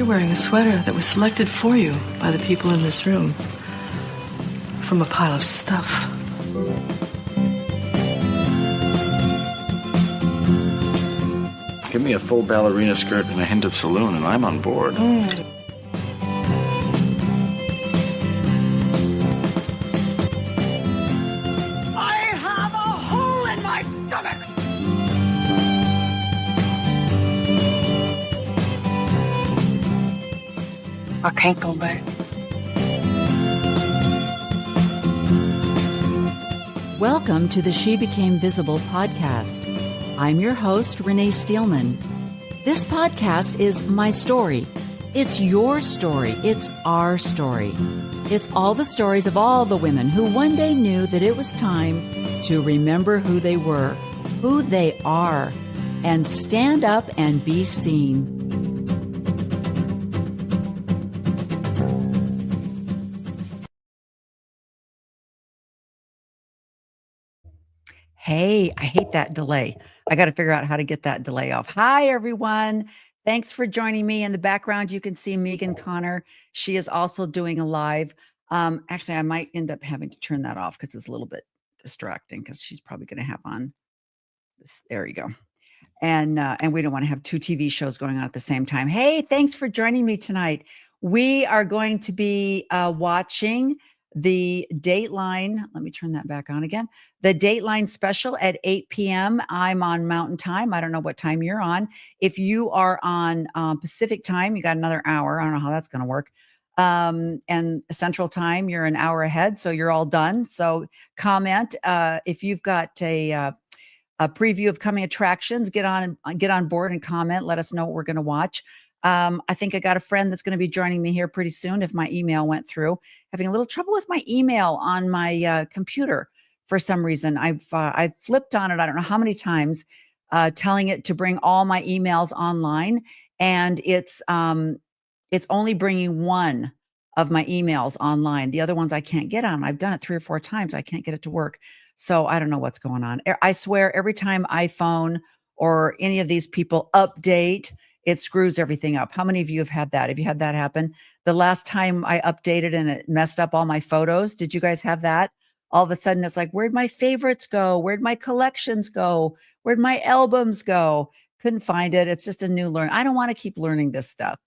wearing a sweater that was selected for you by the people in this room from a pile of stuff. Give me a full ballerina skirt and a hint of saloon, and I'm on board. I have a hole in my stomach! I can't go back. Welcome to the She Became Visible podcast. I'm your host, Renee Steelman. This podcast is my story. It's your story. It's our story. It's all the stories of all the women who one day knew that it was time to remember who they were, who they are, and stand up and be seen. Hey, I hate that delay. I got to figure out how to get that delay off. Hi, everyone. Thanks for joining me. In the background, you can see Megan Connor. She is also doing a live. Actually, I might end up having to turn that off because it's a little bit distracting because she's probably going to have on this. There you go. And we don't want to have two TV shows going on at the same time. Hey, thanks for joining me tonight. We are going to be watching the Dateline. Let me turn that back on again. The Dateline special at 8 p.m. I'm on Mountain Time. I don't know what time you're on. If you are on Pacific Time, you got another hour. I don't know how that's going to work. And Central Time, you're an hour ahead, so you're all done. So comment if you've got a preview of coming attractions. Get on board and comment. Let us know what we're going to watch. I think I got a friend that's going to be joining me here pretty soon if my email went through. Having a little trouble with my email on my computer for some reason. I've flipped on it I don't know how many times, telling it to bring all my emails online, and it's only bringing one of my emails online. The other ones I can't get on. I've done it 3 or 4 times. I can't get it to work. So I don't know what's going on. I swear every time iPhone or any of these people update, it screws everything up. How many of you have had that? Have you had that happen? The last time I updated and it messed up all my photos, did you guys have that? All of a sudden it's like, where'd my favorites go? Where'd my collections go? Where'd my albums go? Couldn't find it. It's just a new learn. I don't want to keep learning this stuff.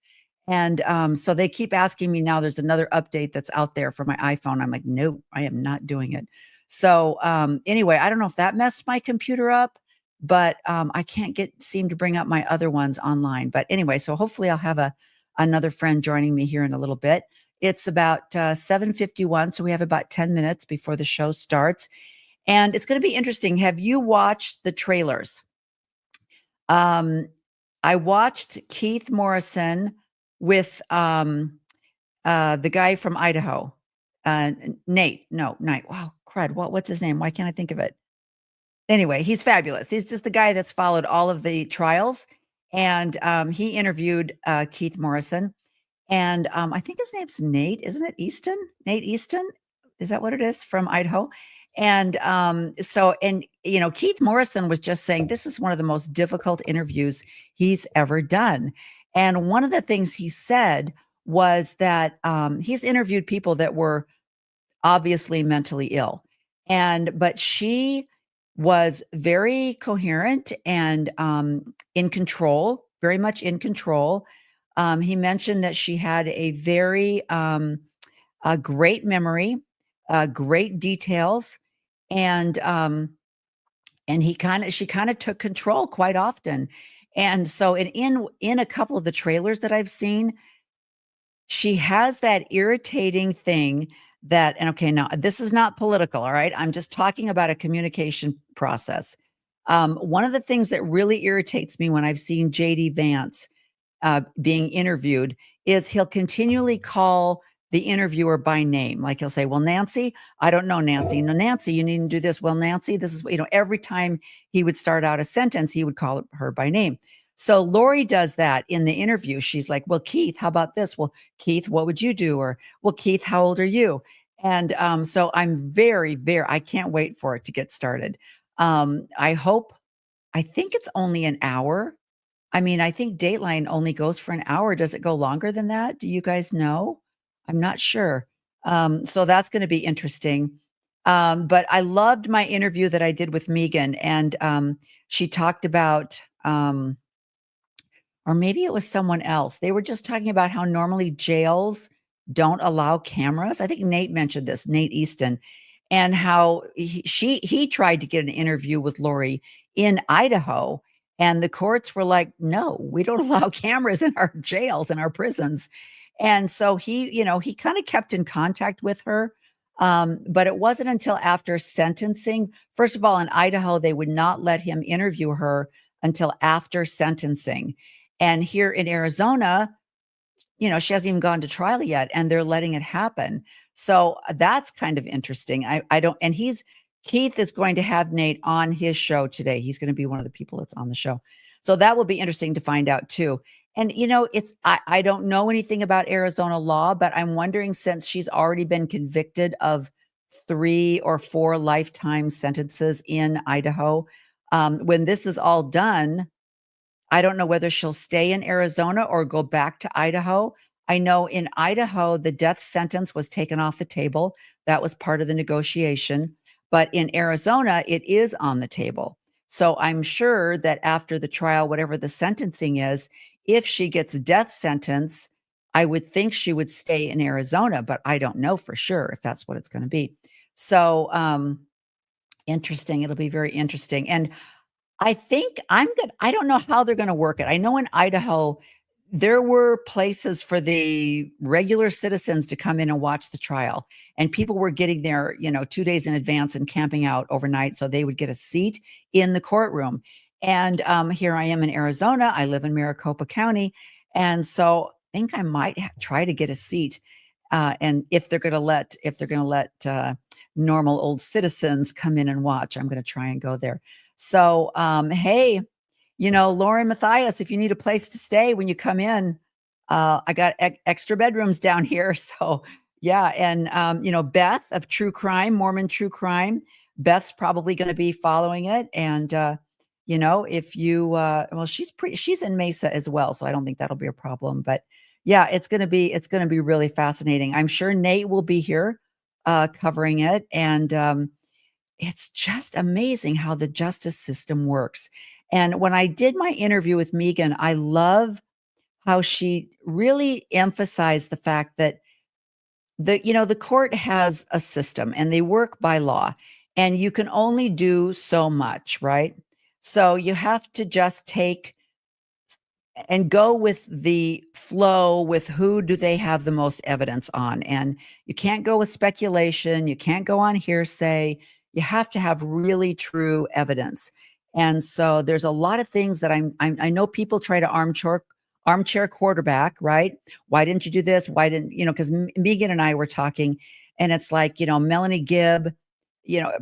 And so they keep asking me now, there's another update that's out there for my iPhone. I'm like, no, I am not doing it. So anyway, I don't know if that messed my computer up, but I can't seem to bring up my other ones online. But anyway, so hopefully I'll have another friend joining me here in a little bit. It's about 7:51, so we have about 10 minutes before the show starts. And it's going to be interesting. Have you watched the trailers? I watched Keith Morrison with the guy from Idaho, Nate. Wow, crud. What's his name? Why can't I think of it? Anyway, he's fabulous. He's just the guy that's followed all of the trials. And he interviewed Keith Morrison. And I think his name's Nate, isn't it? Easton? Nate Easton? Is that what it is, from Idaho? And Keith Morrison was just saying this is one of the most difficult interviews he's ever done. And one of the things he said was that he's interviewed people that were obviously mentally ill. But she was very coherent and in control, very much in control. He mentioned that she had a very a great memory, great details, and she kind of took control quite often. And so in a couple of the trailers that I've seen, she has that irritating thing that, and okay, now this is not political, all right? I'm just talking about a communication process. One of the things that really irritates me when I've seen JD Vance being interviewed is he'll continually call the interviewer by name. Like he'll say, well, Nancy, I don't know, Nancy. No, Nancy, you need to do this. Well, Nancy, this is, every time he would start out a sentence, he would call her by name. So Lori does that in the interview. She's like, well, Keith, how about this? Well, Keith, what would you do? Or, well, Keith, how old are you? And so I'm very, I can't wait for it to get started. I think it's only an hour. I mean, I think Dateline only goes for an hour. Does it go longer than that? Do you guys know? I'm not sure. So that's going to be interesting. But I loved my interview that I did with Megan, and she talked about, or maybe it was someone else. They were just talking about how normally jails don't allow cameras. I think Nate mentioned this, Nate Easton, and how he tried to get an interview with Lori in Idaho, and the courts were like, "No, we don't allow cameras in our jails and our prisons." And so he kind of kept in contact with her. But it wasn't until after sentencing. First of all, in Idaho, they would not let him interview her until after sentencing. And here in Arizona, she hasn't even gone to trial yet, and they're letting it happen. So that's kind of interesting. I don't, and Keith is going to have Nate on his show today. He's going to be one of the people that's on the show. So that will be interesting to find out too. And I don't know anything about Arizona law, but I'm wondering, since she's already been convicted of 3 or 4 lifetime sentences in Idaho, when this is all done, I don't know whether she'll stay in Arizona or go back to Idaho. I know in Idaho, the death sentence was taken off the table. That was part of the negotiation. But in Arizona, it is on the table. So I'm sure that after the trial, whatever the sentencing is, if she gets a death sentence, I would think she would stay in Arizona, but I don't know for sure if that's what it's going to be. So interesting. It'll be very interesting. And I think I don't know how they're gonna work it. I know in Idaho, there were places for the regular citizens to come in and watch the trial, and people were getting there, 2 days in advance and camping out overnight so they would get a seat in the courtroom. And, here I am in Arizona. I live in Maricopa County, and so I think I might try to get a seat, and if they're gonna let normal old citizens come in and watch, I'm gonna try and go there. So, hey, Lauren Matthias, if you need a place to stay when you come in, I got extra bedrooms down here. So, yeah. And, Beth of True Crime, Mormon True Crime, Beth's probably going to be following it. And, if you, well, she's in Mesa as well. So I don't think that'll be a problem. But yeah, it's going to be really fascinating. I'm sure Nate will be here covering it. And, it's just amazing how the justice system works. And when I did my interview with Megan, I love how she really emphasized the fact that the court has a system and they work by law, and you can only do so much, right? So you have to just take and go with the flow with who do they have the most evidence on. And you can't go with speculation, you can't go on hearsay. You have to have really true evidence. And so there's a lot of things that I know people try to armchair quarterback, right? Why didn't you do this? Why didn't, because Megan and I were talking, and it's like, Melanie Gibb,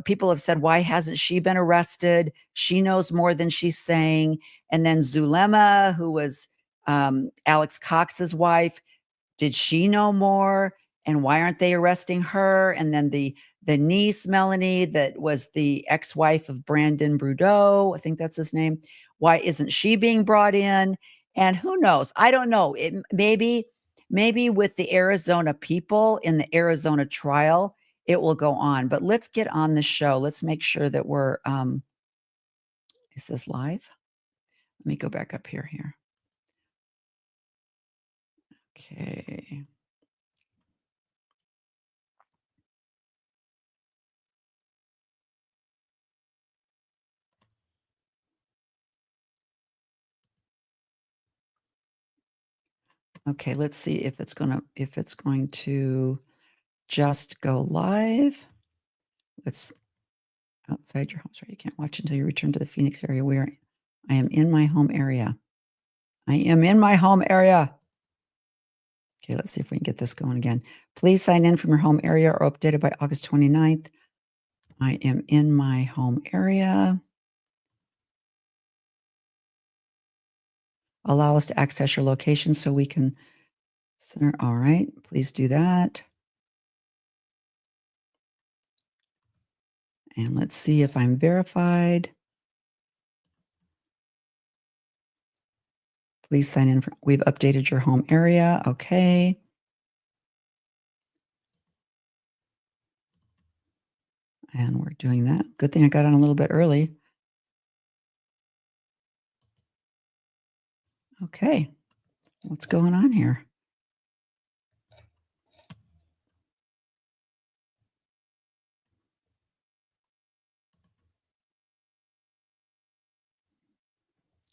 people have said, why hasn't she been arrested? She knows more than she's saying. And then Zulema, who was Alex Cox's wife, did she know more? And why aren't they arresting her? And then the niece, Melanie, that was the ex-wife of Brandon Brudeau, I think that's his name. Why isn't she being brought in? And who knows? I don't know. Maybe with the Arizona people in the Arizona trial, it will go on. But let's get on the show. Let's make sure that we're is this live? Let me go back up here. Okay. Okay, let's see if it's going to just go live. Let's outside your home. Sorry, you can't watch until you return to the Phoenix area where I am in my home area. I am in my home area. Okay, let's see if we can get this going again. Please sign in from your home area or updated by August 29th. I am in my home area. Allow us to access your location so we can center. All right, please do that. And let's see if I'm verified. Please sign in. We've updated your home area. Okay. And we're doing that. Good thing I got on a little bit early. Okay. What's going on here?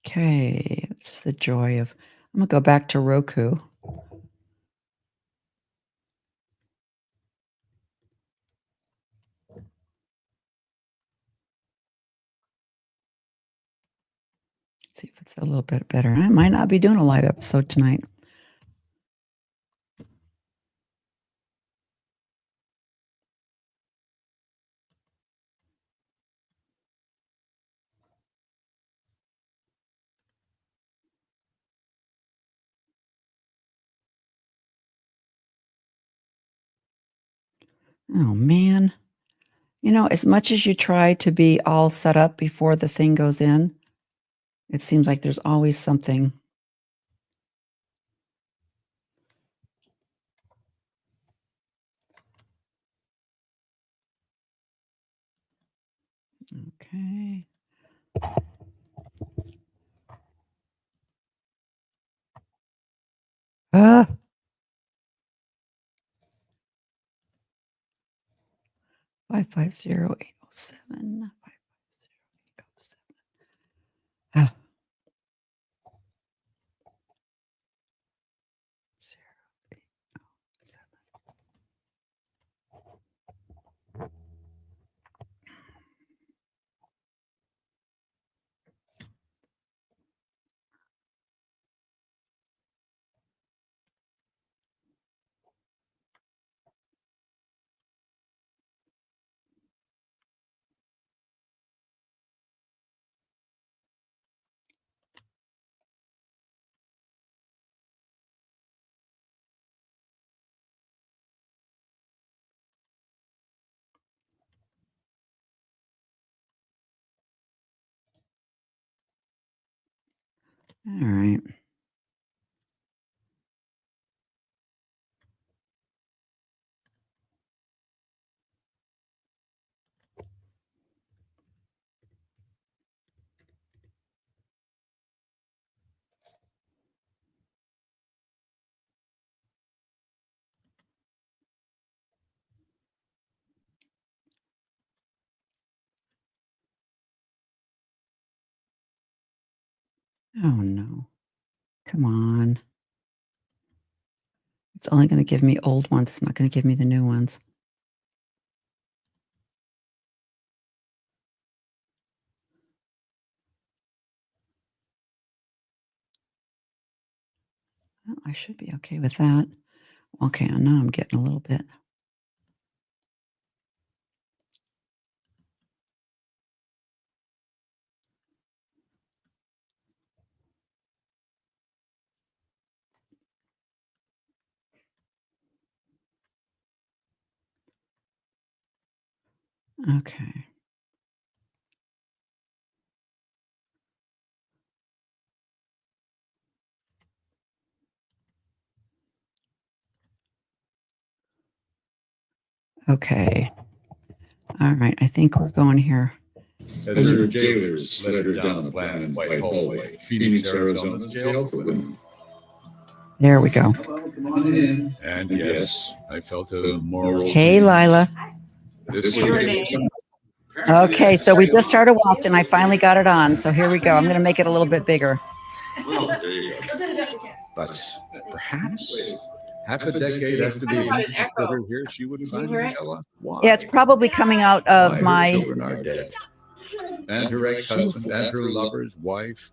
Okay. It's the joy of, I'm going to go back to Roku. See if it's a little bit better. I might not be doing a live episode tonight. Oh, man. You know, as much as you try to be all set up before the thing goes in, it seems like there's always something. Okay. Ah. 550-807. 550-807. Ah. 0807. All right. Oh, no. Come on. It's only going to give me old ones. It's not going to give me the new ones. Oh, I should be okay with that. Okay, now I'm getting a little bit. Okay. Okay. All right. I think we're going here. As her jailers led her down the black and white hallway, Phoenix, Arizona's jail for women. There we go. Come on in. And yes, I felt a moral. Hey, Lila. This Okay, so we just started watching. I finally got it on. So here we go. I'm going to make it a little bit bigger. But perhaps half a decade after the events that put her here, she would finally tell us why. Yeah, it's probably coming out of Why my. her children are dead. And her ex-husband and her lover's wife.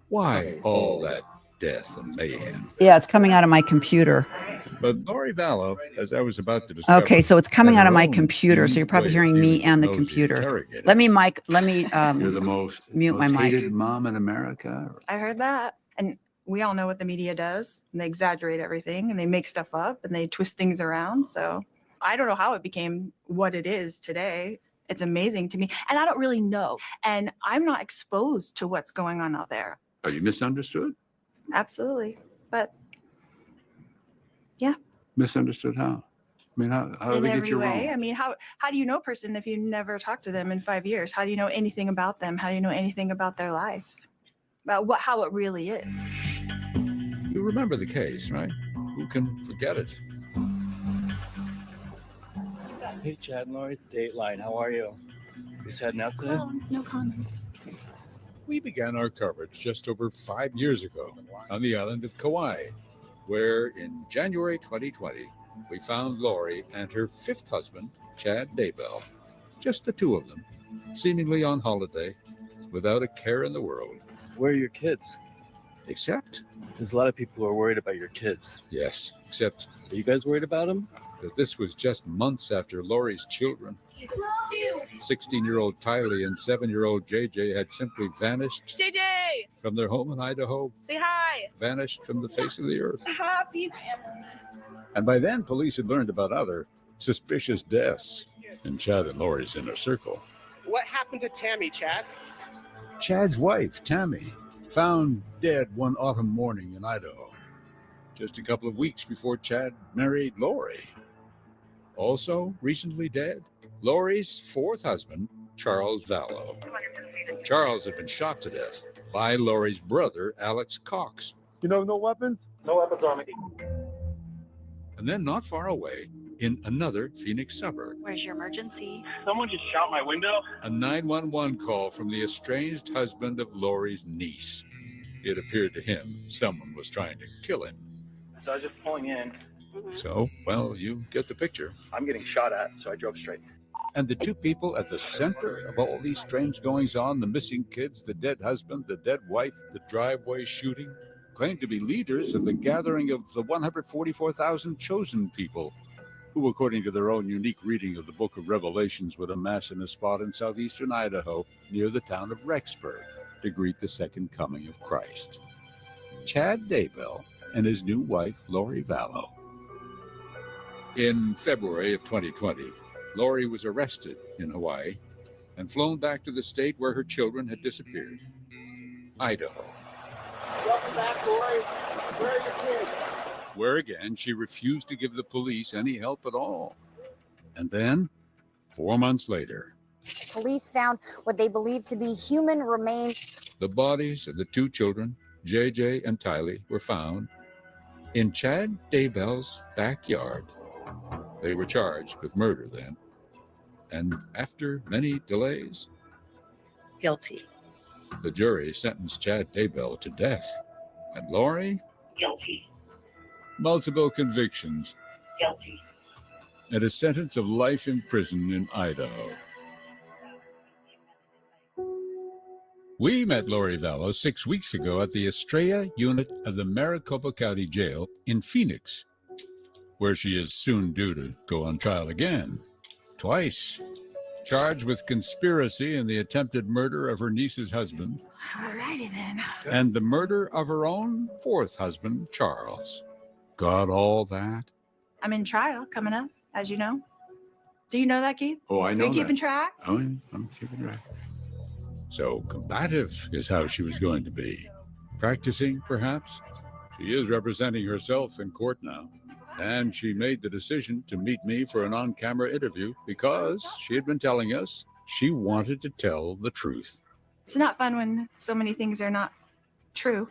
Why all that death and mayhem? Yeah, it's coming out of my computer. But Lori Daybell, as I was about to discover. Okay, so it's coming had out of her my own computer. So you're unique probably way of hearing dealing me and the with nosy computer. interrogators. Let me You're the most mute my mic. hated mom in America. I heard that. And we all know what the media does. And they exaggerate everything and they make stuff up and they twist things around. So I don't know how it became what it is today. It's amazing to me. And I don't really know. And I'm not exposed to what's going on out there. Are you misunderstood? absolutely. But yeah, Misunderstood how? I mean, how did in they get every you way. wrong? I mean, how do you know a person if you never talk to them in 5 years? How do you know anything about them? How do you know anything about their life? About how it really is? You remember the case, right? Who can forget it? Hey, Chad and Lori, it's Dateline. How are you? Just heading out today? Oh, no comment. We began our coverage just over 5 years ago on the island of Kauai, where in January 2020, we found Lori and her fifth husband, Chad Daybell, just the two of them, seemingly on holiday, without a care in the world. Where are your kids? Except, There's a lot of people who are worried about your kids. yes, except Are you guys worried about them? that this was just months after Lori's children, 16-year-old Tylee and 7-year-old JJ, had simply vanished JJ, from their home in Idaho, say hi. vanished from the face of the earth. Happy family. And by then, police had learned about other suspicious deaths in Chad and Lori's inner circle. What happened to Tammy, Chad? Chad's wife, Tammy, found dead one autumn morning in Idaho, just a couple of weeks before Chad married Lori. Also recently dead, Lori's fourth husband, Charles Vallow. Charles had been shot to death by Lori's brother, Alex Cox. You know, no weapons? No weapons on me. And then not far away, in another Phoenix suburb, Where's your emergency? Someone just shot my window. a 911 call from the estranged husband of Lori's niece. It appeared to him someone was trying to kill him. So I was just pulling in. So, well, you get the picture. I'm getting shot at, so I drove straight. And the two people at the center of all these strange goings-on, the missing kids, the dead husband, the dead wife, the driveway shooting, claim to be leaders of the gathering of the 144,000 chosen people, who, according to their own unique reading of the book of Revelations, would amass in a spot in southeastern Idaho near the town of Rexburg to greet the second coming of Christ. Chad Daybell and his new wife, Lori Vallow. In February of 2020, Lori was arrested in Hawaii and flown back to the state where her children had disappeared, Idaho. Welcome back, Lori. Where are your kids? Where again she refused to give the police any help at all. And then, 4 months later, Police found what they believed to be human remains. the bodies of the two children, JJ and Tylee, were found in Chad Daybell's backyard. They were charged with murder then. And after many delays, Guilty. the jury sentenced Chad Daybell to death. And Lori, Guilty. multiple convictions Guilty. and a sentence of life in prison in Idaho. We met Lori Vallow 6 weeks ago at the Estrella unit of the Maricopa County Jail in Phoenix, where she is soon due to go on trial again, twice, charged with conspiracy in the attempted murder of her niece's husband Alrighty then. and the murder of her own fourth husband, Charles. Got all that? I'm in trial coming up, as you know. Do you know that, Keith? Oh, I Are know you keeping that. track? Oh, I'm keeping track. So combative is how she was going to be. Practicing, perhaps. She is representing herself in court now. And she made the decision to meet me for an on-camera interview because she had been telling us she wanted to tell the truth. It's not fun when so many things are not true.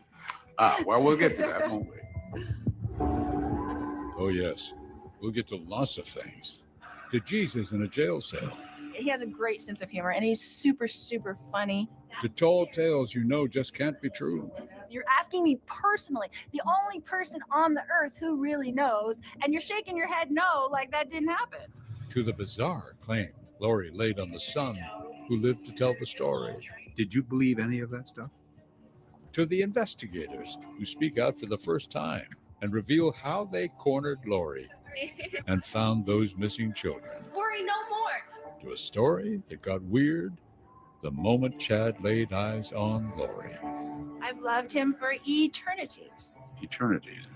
Well, we'll get to that, won't we? Oh, yes. We'll get to lots of things. To Jesus in a jail cell. He has a great sense of humor and he's super, super funny. To tall tales you know just can't be true. You're asking me personally, the only person on the earth who really knows, and you're shaking your head no, like that didn't happen. To the bizarre claim Lori laid on the son who lived to tell the story. Did you believe any of that stuff? To the investigators who speak out for the first time and reveal how they cornered Lori and found those missing children. Worry no more. To a story that got weird the moment Chad laid eyes on Lori. I've loved him for eternities. Eternities.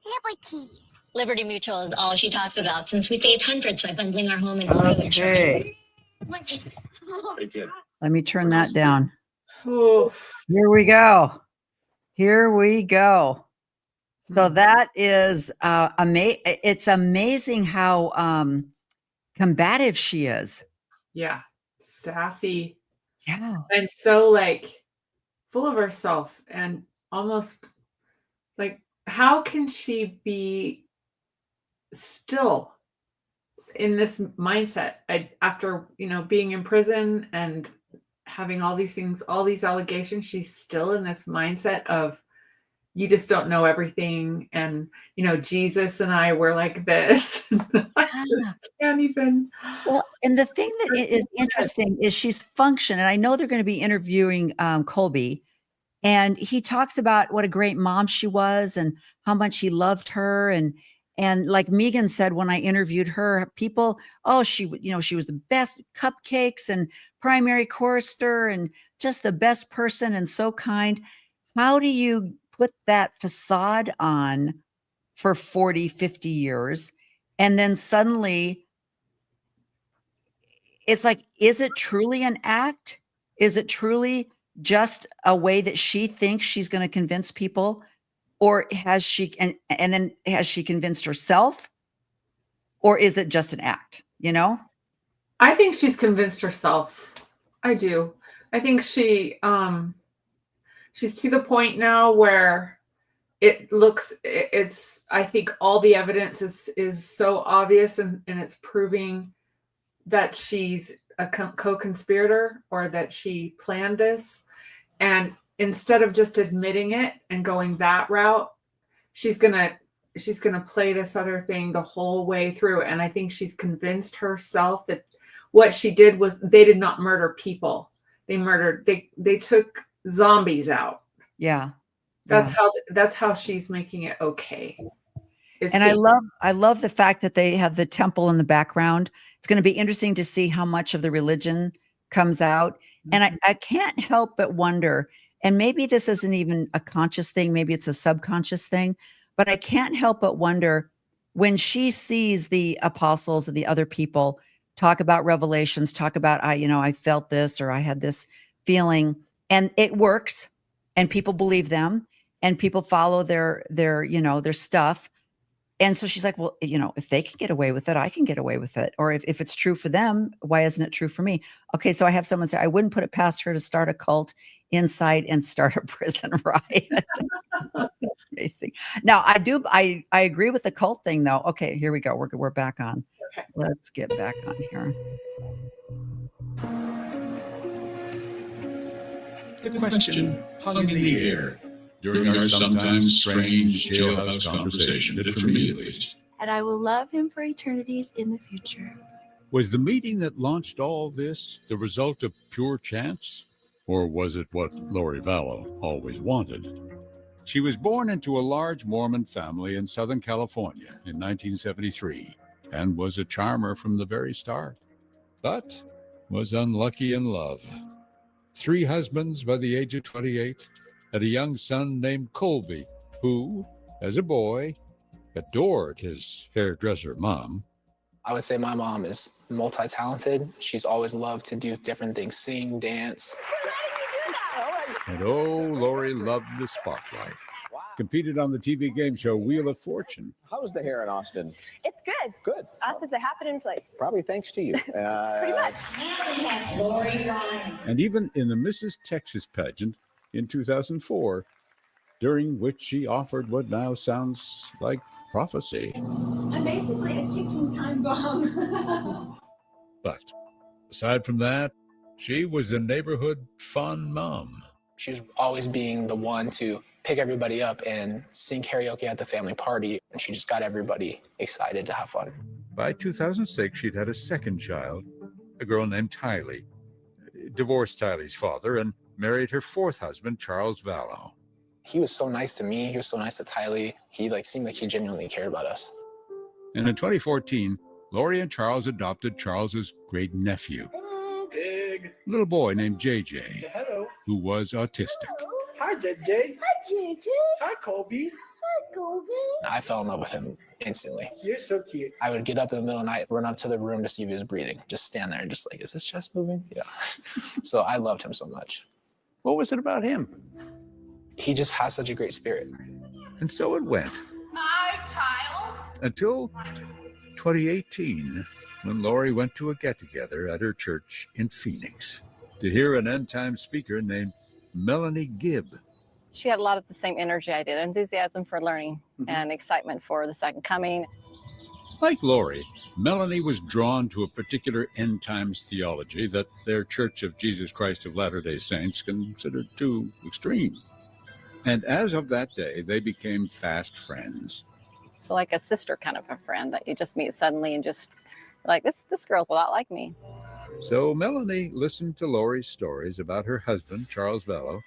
Liberty. Liberty Mutual is all she talks about since we saved hundreds by bundling our home and auto insurance. Hey, kid. Let me turn that down. Oof. Here we go. Here we go. So that is it's amazing how combative she is. Yeah. Sassy. Yeah. And so like full of herself and almost like, how can she be still in this mindset after, being in prison and having all these things, all these allegations? She's still in this mindset of, you just don't know everything. And, Jesus and I were like this. I just can't even. Well, and the thing that is interesting is she's functioning. And I know they're going to be interviewing Colby. And he talks about what a great mom she was and how much he loved her. And like Megan said, when I interviewed her, people, she was the best, cupcakes and primary chorister and just the best person and so kind. How do you put that facade on for 40, 50 years? And then suddenly it's like, is it truly an act? Is it truly just a way that she thinks she's going to convince people? Or has she, and then has she convinced herself? Or is it just an act, I think she's convinced herself. I do. I think she's to the point now where I think all the evidence is so obvious and it's proving that she's a co-conspirator or that she planned this. And instead of just admitting it and going that route, she's gonna play this other thing the whole way through. And I think she's convinced herself that what she did was, they did not murder people. They took zombies out. Yeah. That's how she's making it okay. And I love the fact that they have the temple in the background. It's going to be interesting to see how much of the religion comes out. And I can't help but wonder, and maybe this isn't even a conscious thing, maybe it's a subconscious thing, but I can't help but wonder, when she sees the apostles and the other people talk about revelations, talk about, I felt this, or I had this feeling, and it works, and people believe them, and people follow their stuff. And so she's like, well, if they can get away with it, I can get away with it. Or if it's true for them, why isn't it true for me? Okay, so I have someone say, I wouldn't put it past her to start a cult inside and start a prison riot. That's amazing. Now, I agree with the cult thing, though. Okay, here we go. We're back on. Okay. Let's get back on here. The question hung in the air during our sometimes strange jailhouse conversation, did it for me at least. And I will love him for eternities in the future. Was the meeting that launched all this the result of pure chance? Or was it what Lori Vallow always wanted? She was born into a large Mormon family in Southern California in 1973 and was a charmer from the very start, but was unlucky in love. 3 husbands by the age of 28, had a young son named Colby, who, as a boy, adored his hairdresser mom. I would say my mom is multi-talented. She's always loved to do different things, sing, dance. And Lori loved the spotlight. Wow. Competed on the TV game show Wheel of Fortune. How was the hair in Austin? It's good. Good. Us is a happening place. Probably thanks to you. Pretty much. And even in the Mrs. Texas pageant in 2004, during which she offered what now sounds like prophecy. I'm basically a ticking time bomb. But aside from that, she was a neighborhood fun mom. She was always being the one to pick everybody up and sing karaoke at the family party. And she just got everybody excited to have fun. By 2006, she'd had a second child, a girl named Tylee. Divorced Tylee's father and married her 4th husband, Charles Vallow. He was so nice to me. He was so nice to Tylee. He seemed like he genuinely cared about us. And in 2014, Lori and Charles adopted Charles's great nephew, Big. a little boy named JJ, Say hello. who was autistic. Hi, JJ. Hi, JJ. Hi, Colby. I fell in love with him instantly. You're so cute. I would get up in the middle of the night, run up to the room to see if he was breathing, just stand there and just like, is his chest moving? Yeah. So I loved him so much. What was it about him? He just has such a great spirit. And so it went. My child. Until 2018, when Lori went to a get-together at her church in Phoenix to hear an end-time speaker named Melanie Gibb. She had a lot of the same energy I did, enthusiasm for learning and excitement for the second coming. Like Lori, Melanie was drawn to a particular end times theology that their Church of Jesus Christ of Latter-day Saints considered too extreme. And as of that day, they became fast friends. So like a sister kind of a friend that you just meet suddenly and just like, this girl's a lot like me. So Melanie listened to Lori's stories about her husband, Charles Vello,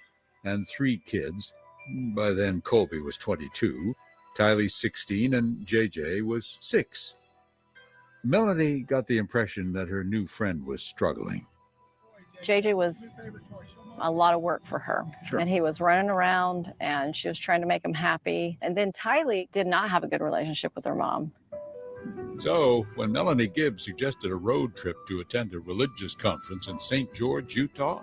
and 3 kids. By then, Colby was 22, Tylee 16, and JJ was 6. Melanie got the impression that her new friend was struggling. JJ was a lot of work for her. Sure. And he was running around and she was trying to make him happy. And then Tylee did not have a good relationship with her mom. So when Melanie Gibb suggested a road trip to attend a religious conference in St. George, Utah,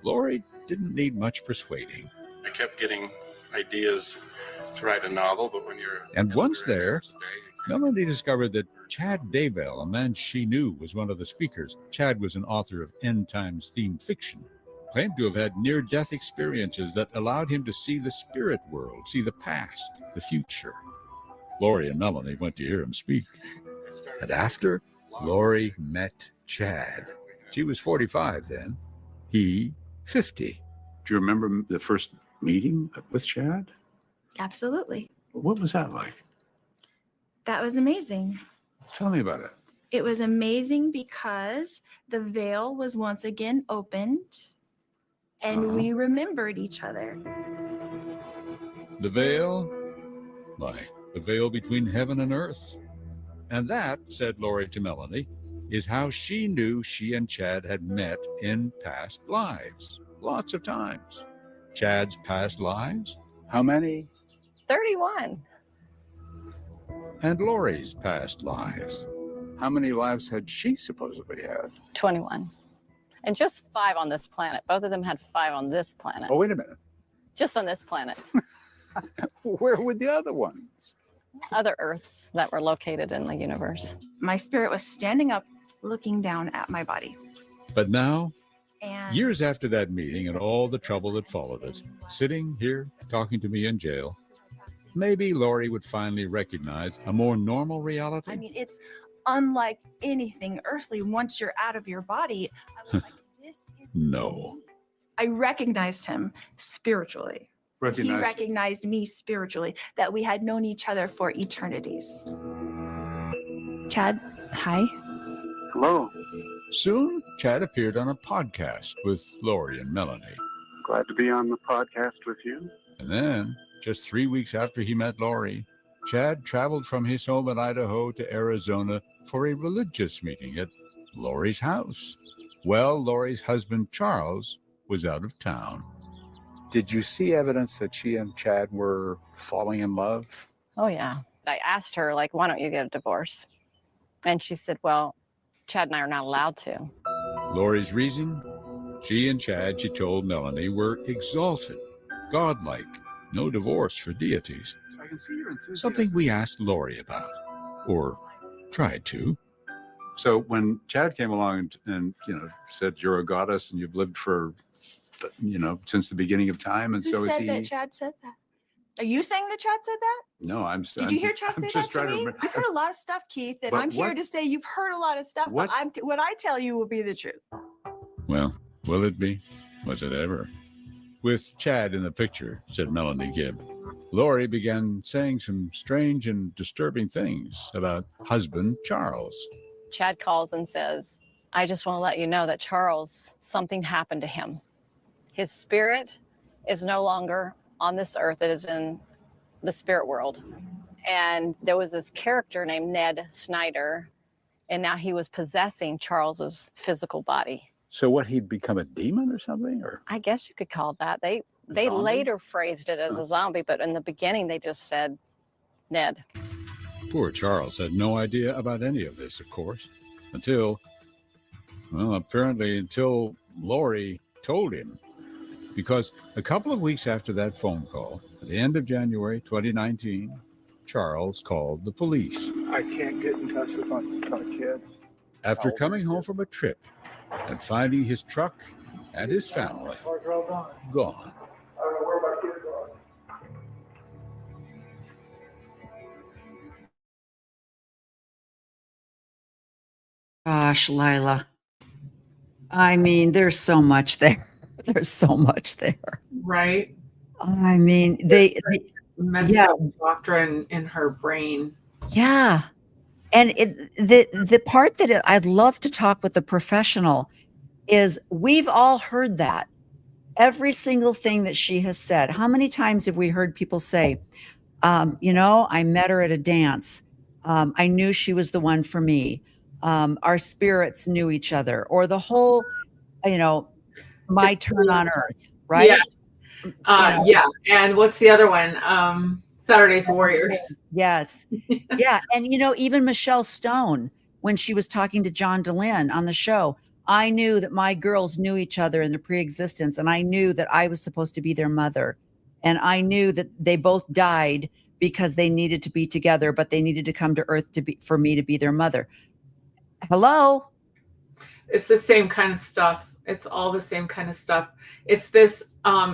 Lori didn't need much persuading. I kept getting ideas to write a novel, but when you're... And once there, Melanie discovered that Chad Daybell, a man she knew was one of the speakers. Chad was an author of end times themed fiction, claimed to have had near-death experiences that allowed him to see the spirit world, see the past, the future. Lori and Melanie went to hear him speak. And after, Lori met Chad. She was 45 then, he 50. Do you remember the first meeting with Chad? Absolutely. What was that like? That was amazing. Tell me about it. It was amazing because the veil was once again opened and we remembered each other. The veil? Why, the veil between heaven and earth. And that, said Lori to Melanie, is how she knew she and Chad had met in past lives. Lots of times. Chad's past lives? How many? 31. And Lori's past lives. How many lives had she supposedly had? 21. And just 5 on this planet. Both of them had 5 on this planet. Oh, wait a minute. Just on this planet. Where were the other ones? Other Earths that were located in the universe. My spirit was standing up, looking down at my body. But now, And years after that meeting and all the trouble that followed it, sitting here talking to me in jail, maybe Lori would finally recognize a more normal reality. I mean, it's unlike anything earthly once you're out of your body. I was like, this is No. I recognized him spiritually. He recognized me spiritually, that we had known each other for eternities. Chad, hi. Hello. Soon, Chad appeared on a podcast with Lori and Melanie. Glad to be on the podcast with you. And then, just 3 weeks after he met Lori, Chad traveled from his home in Idaho to Arizona for a religious meeting at Lori's house. Well, Lori's husband, Charles, was out of town. Did you see evidence that she and Chad were falling in love? Oh, yeah. I asked her, like, why don't you get a divorce? And she said, well, Chad and I are not allowed to. Lori's reason? She and Chad, she told Melanie, were exalted, godlike, no divorce for deities. So I can see your enthusiasm. Something we asked Lori about, or tried to. So when Chad came along and said you're a goddess and you've lived for, since the beginning of time, and Who so is said he. that Chad said that? Are you saying that Chad said that? No, I'm. Did you hear Chad say that to me? You've heard a lot of stuff, Keith, and But I'm here what- to say you've heard a lot of stuff, What- but what I tell you will be the truth. Well, will it be? Was it ever? With Chad in the picture, said Melanie Gibb, Lori began saying some strange and disturbing things about husband Charles. Chad calls and says, I just want to let you know that Charles, something happened to him. His spirit is no longer on this earth. It is in the spirit world. And there was this character named Ned Snyder, and now he was possessing Charles's physical body. So what, he'd become a demon or something? Or I guess you could call it that. They They zombie? later phrased it as a zombie, but in the beginning they just said Ned. Poor Charles had no idea about any of this, of course, until Lori told him. Because a couple of weeks after that phone call, at the end of January 2019, Charles called the police. I can't get in touch with my kids. After coming home from a trip and finding his truck and his family gone. I don't know where my kids are. Gosh, Lila. I mean, there's so much there. There's so much there. Right. I mean, they messed up doctrine in her brain. Yeah. And the part that I'd love to talk with the professional is we've all heard that. Every single thing that she has said. How many times have we heard people say, I met her at a dance. I knew she was the one for me. Our spirits knew each other, or the whole, my turn on earth, right? Yeah. Yeah. And what's the other one? Saturday's Warriors. Yes. Yeah. And, even Michelle Stone, when she was talking to John DeLynn on the show, I knew that my girls knew each other in the pre-existence, and I knew that I was supposed to be their mother. And I knew that they both died because they needed to be together, but they needed to come to earth for me to be their mother. Hello? It's the same kind of stuff. It's all the same kind of stuff. It's this,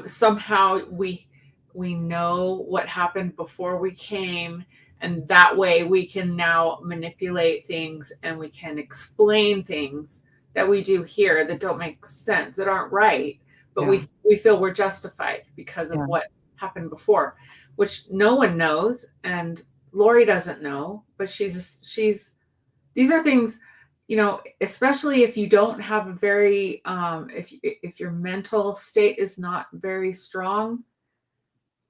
somehow we know what happened before we came, and that way we can now manipulate things and we can explain things that we do here that don't make sense, that aren't right, but we feel we're justified because of what happened before, which no one knows, and Lori doesn't know, but these are things, especially if you don't have a very if your mental state is not very strong,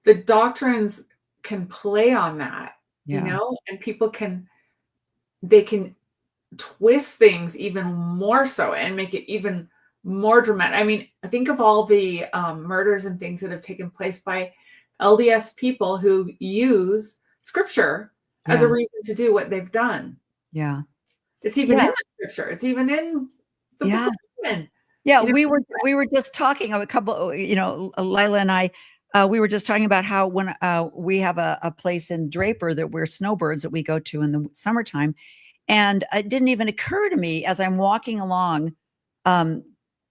the doctrines can play on that, and people can twist things even more so and make it even more dramatic. I mean, think of all the murders and things that have taken place by LDS people who use scripture as a reason to do what they've done. Yeah. It's even in the scripture. It's even in the book of Mormon. Yeah, we were just talking a couple, Lila and I, we were just talking about how when we have a place in Draper that we're snowbirds that we go to in the summertime. And it didn't even occur to me as I'm walking along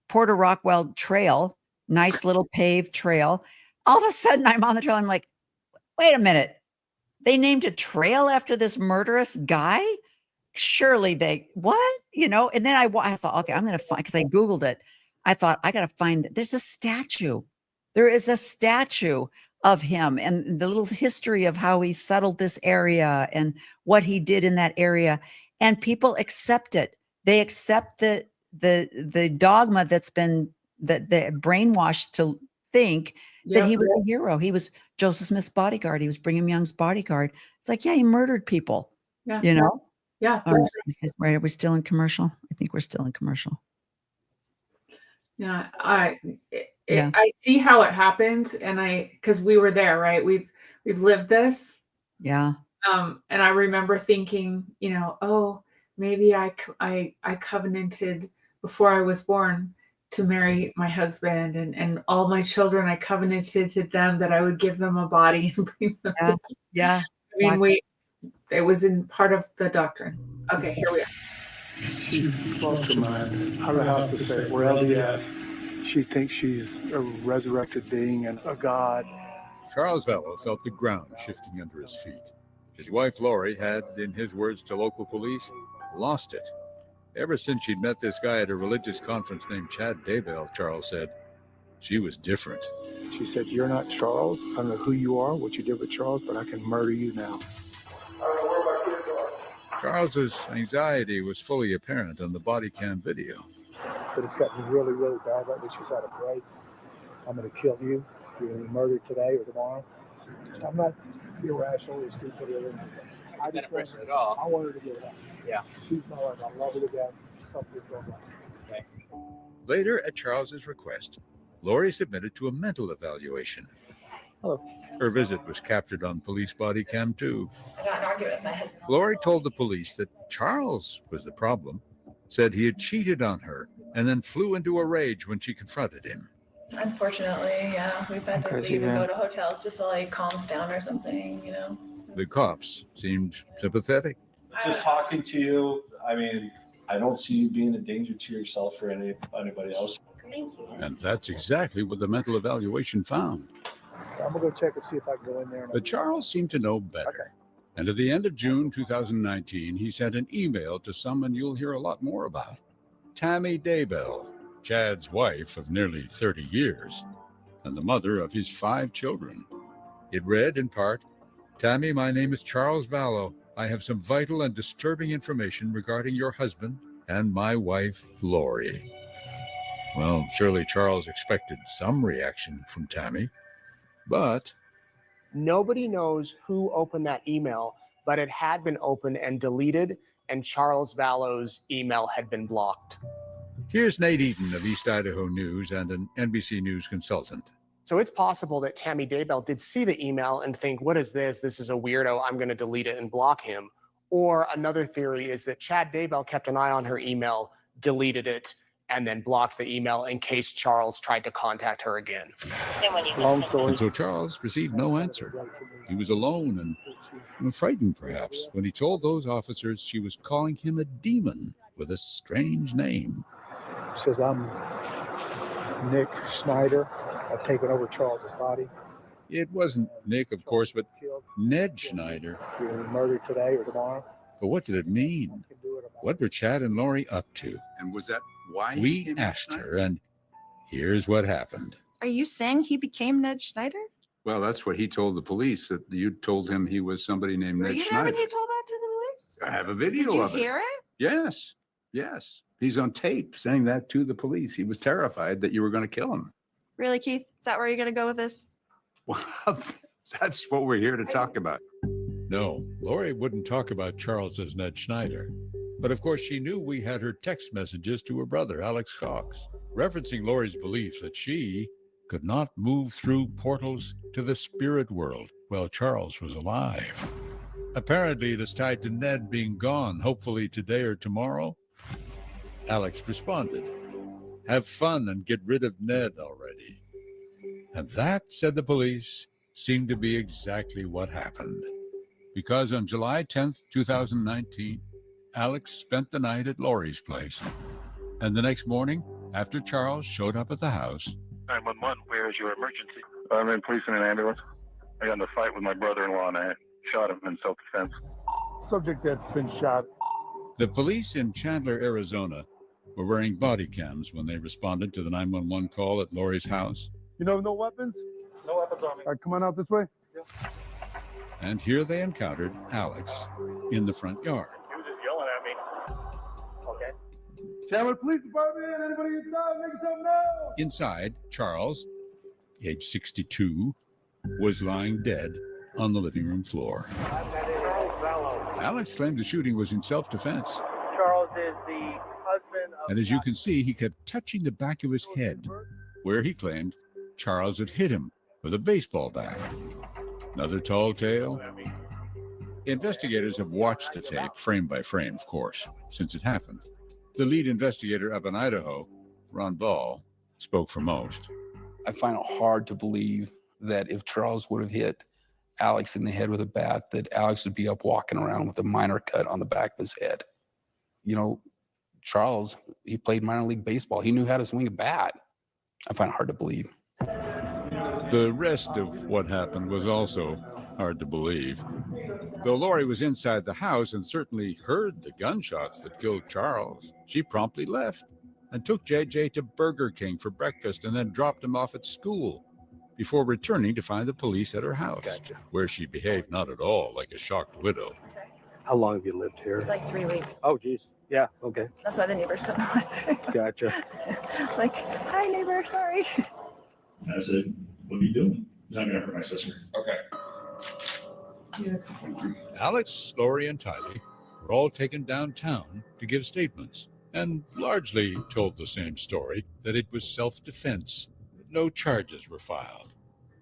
Porter Rockwell Trail, nice little paved trail. All of a sudden I'm on the trail. I'm like, wait a minute. They named a trail after this murderous guy? Surely what? And then I thought, okay, I'm going to find, because I Googled it. I thought, I got to find that there's a statue. There is a statue of him and the little history of how he settled this area and what he did in that area. And people accept it. They accept the dogma that's been that they're brainwashed to think that he was a hero. He was Joseph Smith's bodyguard. He was Brigham Young's bodyguard. It's like, yeah, he murdered people. Yeah. Yeah. Are we still in commercial? I think we're still in commercial. Yeah. I see how it happens. And because we were there, right? We've lived this. Yeah. And I remember thinking, oh, maybe I covenanted before I was born to marry my husband, and all my children, I covenanted to them that I would give them a body and bring them down. Yeah. I mean, it was in part of the doctrine. Okay, here we are. Welcome, I don't know how to say it. We're LDS. She thinks she's a resurrected being and a god. Charles Vela felt the ground shifting under his feet. His wife, Lori, had, in his words to local police, lost it. Ever since she'd met this guy at a religious conference named Chad Daybell, Charles said, she was different. She said, you're not Charles. I don't know who you are, what you did with Charles, but I can murder you now. I don't know where my kids are. Charles's anxiety was fully apparent on the body cam video. But it's gotten really, really bad lately. She's had a break. I'm going to kill you. You're going to be murdered today or tomorrow. I'm not irrational or stupid or anything. I just want at all. I want her to get it out. Yeah. She's my wife. I love her to death. Something's going on. Okay. Later, at Charles's request, Lori submitted to a mental evaluation. Her visit was captured on police body cam too. I got in an argument with my husband. Lori told the police that Charles was the problem, said he had cheated on her, and then flew into a rage when she confronted him. Unfortunately, yeah, we've had to leave and go to hotels just to like calm down or something, you know. The cops seemed sympathetic. Just talking to you, I mean, I don't see you being a danger to yourself or anybody else. Thank you. And that's exactly what the mental evaluation found. I'm gonna go check and see if I can go in there. But Charles seemed to know better. And at the end of June 2019, he sent an email to someone you'll hear a lot more about. Tammy Daybell, Chad's wife of nearly 30 years, and the mother of his 5 children. It read in part, "Tammy, my name is Charles Vallow. I have some vital and disturbing information regarding your husband and my wife, Lori." Well, surely Charles expected some reaction from Tammy, but nobody knows who opened that email, but it had been opened and deleted, and Charles Vallow's email had been blocked. Here's Nate Eaton of East Idaho News and an NBC News consultant. So it's possible that Tammy Daybell did see the email and think, what is this? This is a weirdo. I'm going to delete it and block him. Or another theory is that Chad Daybell kept an eye on her email, deleted it, and then blocked the email in case Charles tried to contact her again. Long story. And so Charles received no answer. He was alone and frightened, perhaps, when he told those officers she was calling him a demon with a strange name. Says, I'm Nick Snyder. I've taken over Charles's body. It wasn't Nick, of course, but Ned Schneider. You're going to be murdered today or tomorrow. But what did it mean? What were Chad and Lori up to? And was that why we asked her, and here's what happened. Are you saying he became Ned Schneider? Well, that's what he told the police, that you told him he was somebody named Were Ned you Schneider. there when he told that to the police? I have a video Did you of it. hear it? Yes, yes. He's on tape saying that to the police. He was terrified that you were going to kill him. Really, Keith? Is that where you're going to go with this? Well, that's what we're here to talk about. No, Lori wouldn't talk about Charles as Ned Schneider. But of course, she knew we had her text messages to her brother, Alex Cox, referencing Lori's belief that she could not move through portals to the spirit world while Charles was alive. Apparently, it is tied to Ned being gone, hopefully today or tomorrow. Alex responded, "Have fun and get rid of Ned already." And that, said the police, seemed to be exactly what happened. Because on July 10th, 2019, Alex spent the night at Lori's place. And the next morning, after Charles showed up at the house, 911, where is your emergency? I'm in police in an ambulance. I got in a fight with my brother-in-law and I shot him in self-defense. Subject that's been shot. the police in Chandler, Arizona, were wearing body cams when they responded to the 911 call at Lori's house. You know, no weapons? No weapons on me. All right, come on out this way. Yeah. And here they encountered Alex in the front yard. He was just yelling at me. Okay. Chandler Police Department, anybody inside, make yourself known. Inside, Charles, age 62, was lying dead on the living room floor. Alex claimed the shooting was in self-defense. Charles is the husband of... And as you can see, he kept touching the back of his head, where he claimed Charles had hit him with a baseball bat. Another tall tale. Investigators have watched the tape, frame by frame, of course, since it happened. The lead investigator up in Idaho, Ron Ball, spoke for most. I find it hard to believe that if Charles would have hit Alex in the head with a bat, that Alex would be up walking around with a minor cut on the back of his head. You know, Charles, he played minor league baseball. He knew how to swing a bat. I find it hard to believe. The rest of what happened was also hard to believe. Though Lori was inside the house and certainly heard the gunshots that killed Charles, she promptly left and took JJ to Burger King for breakfast and then dropped him off at school before returning to find the police at her house, where she behaved not at all like a shocked widow. How long have you lived here? Like 3 weeks. Oh, geez. Yeah, okay. That's why the neighbors don't know us. Gotcha. Like, hi, neighbor, sorry. I said, what are you doing? He's not going to hurt my sister. Okay. Alex, Lori, and Tylee were all taken downtown to give statements and largely told the same story, that it was self-defense, no charges were filed.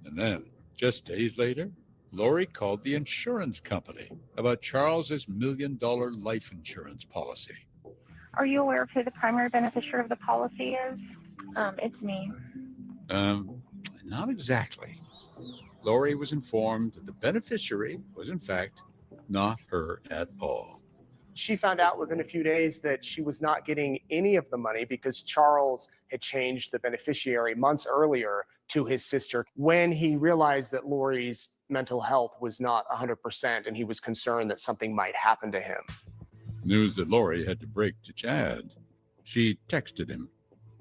And then, just days later, Lori called the insurance company about Charles's $1 million life insurance policy. Are you aware of who the primary beneficiary of the policy is? It's me. Not exactly. Lori was informed that the beneficiary was, in fact, not her at all. She found out within a few days that she was not getting any of the money because Charles had changed the beneficiary months earlier to his sister when he realized that Lori's mental health was not 100% and he was concerned that something might happen to him. News that Lori had to break to Chad. She texted him,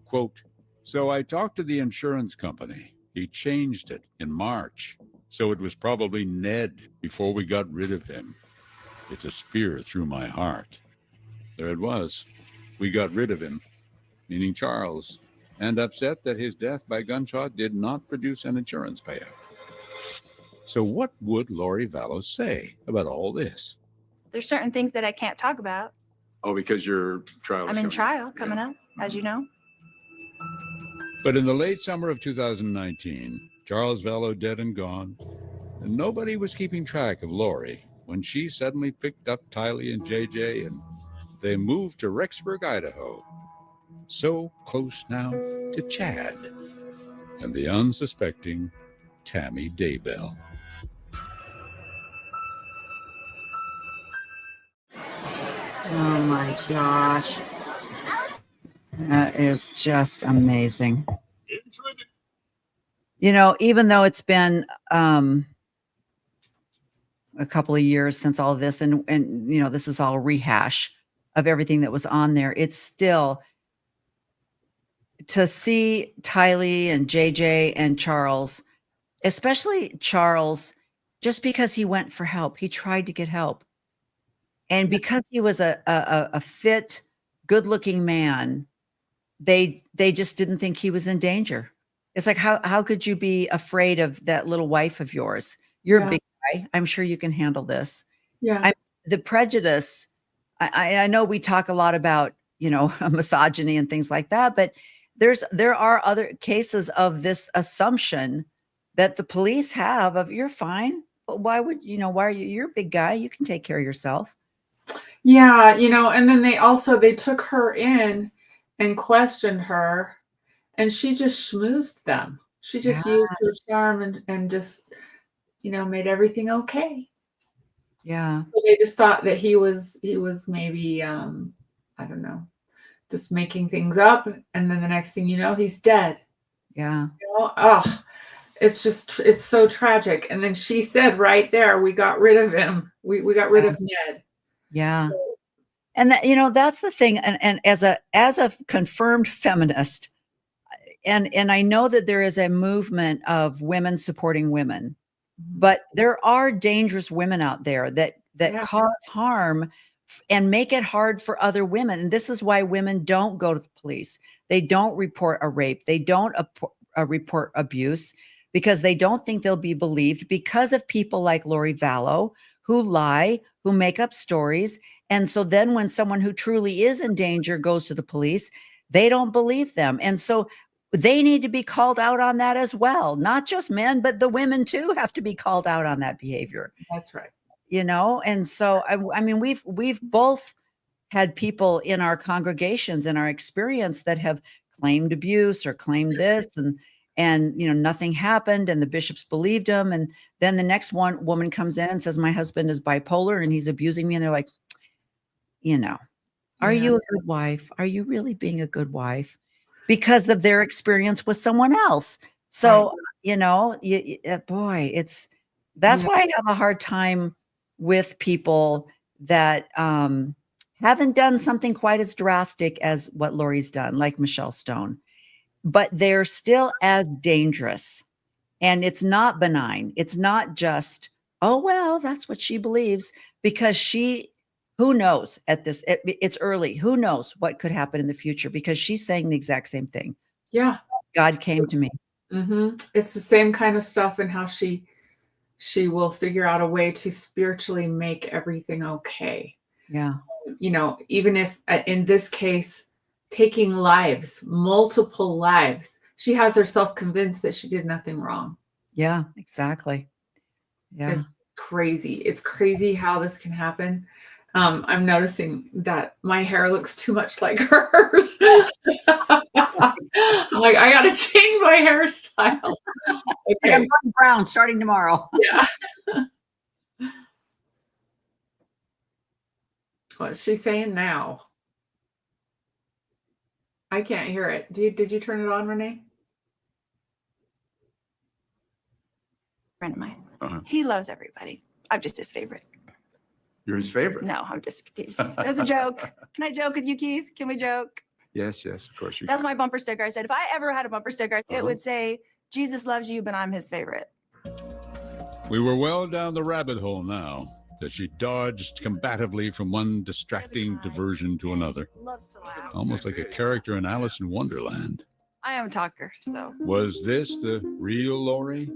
quote, "So I talked to the insurance company. He changed it in March. So it was probably Ned before we got rid of him. It's a spear through my heart." There it was. We got rid of him, meaning Charles, and upset that his death by gunshot did not produce an insurance payout. So what would Lori Vallow say about all this? There's certain things that I can't talk about. Oh, because your trial is I'm in coming. trial coming up, as you know. But in the late summer of 2019, Charles Vallow dead and gone, and nobody was keeping track of Lori when she suddenly picked up Tylee and JJ and they moved to Rexburg, Idaho. So close now to Chad and the unsuspecting Tammy Daybell. Oh my gosh. That is just amazing. You know, even though it's been a couple of years since all this, and you know, this is all rehash of everything that was on there, it's still to see Tylee and JJ and Charles, especially Charles, just because he went for help, he tried to get help. And because he was a fit, good-looking man, they just didn't think he was in danger. It's like, how could you be afraid of that little wife of yours? You're a big guy. I'm sure you can handle this. Yeah. The prejudice, I know we talk a lot about, you know, misogyny and things like that, but there are other cases of this assumption that the police have of you're fine. But why would, you know, why are you, you're a big guy. You can take care of yourself. Yeah, you know, and then they took her in and questioned her, and she just schmoozed them. She just used her charm and just, you know, made everything okay. Yeah. So they just thought that he was maybe I don't know, just making things up, and then the next thing you know, he's dead. Yeah. You know? Oh, it's so tragic. And then she said right there, we got rid of him. We got rid of Ned. Yeah. And that, you know, that's the thing. And as a confirmed feminist, and I know that there is a movement of women supporting women, but there are dangerous women out there that cause harm and make it hard for other women. And this is why women don't go to the police. They don't report a rape. They don't report abuse because they don't think they'll be believed because of people like Lori Vallow who lie, who make up stories. And so then when someone who truly is in danger goes to the police, they don't believe them. And so they need to be called out on that as well. Not just men, but the women too have to be called out on that behavior. That's right. You know? And so, I mean, we've both had people in our congregations in our experience that have claimed abuse or claimed this and, you know, nothing happened and the bishops believed him. And then the next woman comes in and says, my husband is bipolar and he's abusing me. And they're like, you know, are you a good wife? Are you really being a good wife? Because of their experience with someone else. So, you know, boy, that's why I have a hard time with people that haven't done something quite as drastic as what Lori's done, like Michelle Stone, but they're still as dangerous. And it's not benign. It's not just, oh, well, that's what she believes, because who knows at this, it's early. Who knows what could happen in the future, because she's saying the exact same thing. Yeah. God came to me. Mm-hmm. It's the same kind of stuff, and how she will figure out a way to spiritually make everything okay. Yeah. You know, even if in this case, taking lives, multiple lives, she has herself convinced that she did nothing wrong. Yeah, exactly. Yeah. It's crazy. It's crazy how this can happen. I'm noticing that my hair looks too much like hers. I'm like, I gotta change my hairstyle. Okay. I'm going brown starting tomorrow. Yeah. What's she saying now? I can't hear it. Did you turn it on, Renee? Friend of mine. Uh-huh. He loves everybody. I'm just his favorite. You're his favorite. No, I'm just teasing. It was a joke. Can I joke with you, Keith? Can we joke? Yes, of course you That's can. my bumper sticker. I said, if I ever had a bumper sticker, it would say, Jesus loves you, but I'm his favorite. We were well down the rabbit hole now as she dodged combatively from one distracting diversion to another. Loves to laugh. Almost like a character in Alice in Wonderland. I am a talker, so. Was this the real Lori?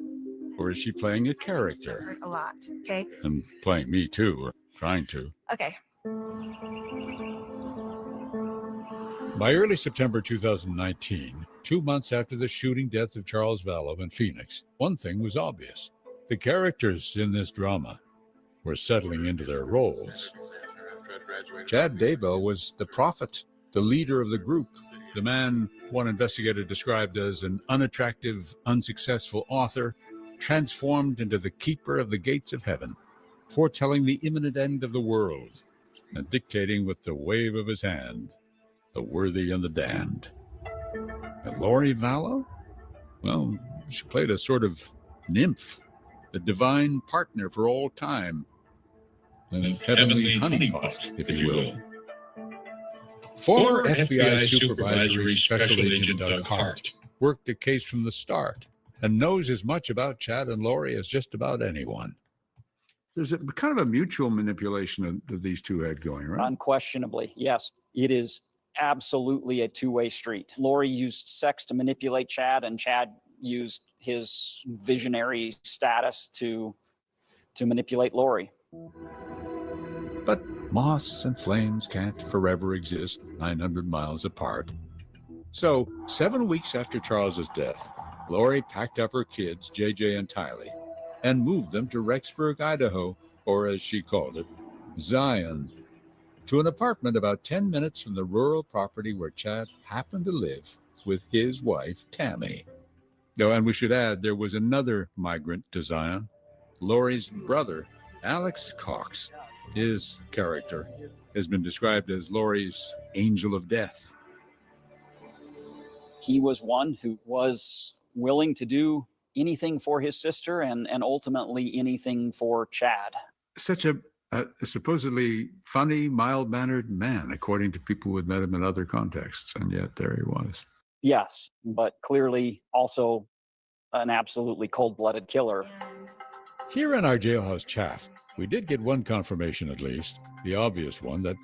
Or is she playing a character? A lot, okay? And playing me too, or trying to. Okay. By early September 2019, 2 months after the shooting death of Charles Vallow in Phoenix, one thing was obvious. The characters in this drama were settling into their roles. Chad Daybell was the prophet, the leader of the group, the man one investigator described as an unattractive, unsuccessful author, transformed into the keeper of the gates of heaven, foretelling the imminent end of the world, and dictating with the wave of his hand the worthy and the damned. And Lori Vallow? Well, she played a sort of nymph, a divine partner for all time, a heavenly honeypot, if you will. Former FBI Supervisory Special Agent Doug Hart worked the case from the start and knows as much about Chad and Lori as just about anyone. There's a kind of a mutual manipulation that these two had going, right? Unquestionably, yes. It is absolutely a two-way street. Lori used sex to manipulate Chad, and Chad used his visionary status to manipulate Lori. But moths and flames can't forever exist 900 miles apart. So, 7 weeks after Charles's death, Lori packed up her kids, JJ and Tylee, and moved them to Rexburg, Idaho, or as she called it, Zion, to an apartment about 10 minutes from the rural property where Chad happened to live with his wife, Tammy. Oh, and we should add there was another migrant to Zion, Lori's brother, Alex Cox. His character has been described as Lori's angel of death. He was one who was willing to do anything for his sister and ultimately anything for Chad. Such a supposedly funny, mild-mannered man, according to people who had met him in other contexts, and yet there he was. Yes, but clearly also an absolutely cold-blooded killer. Here in our jailhouse chat, we did get one confirmation at least, the obvious one, that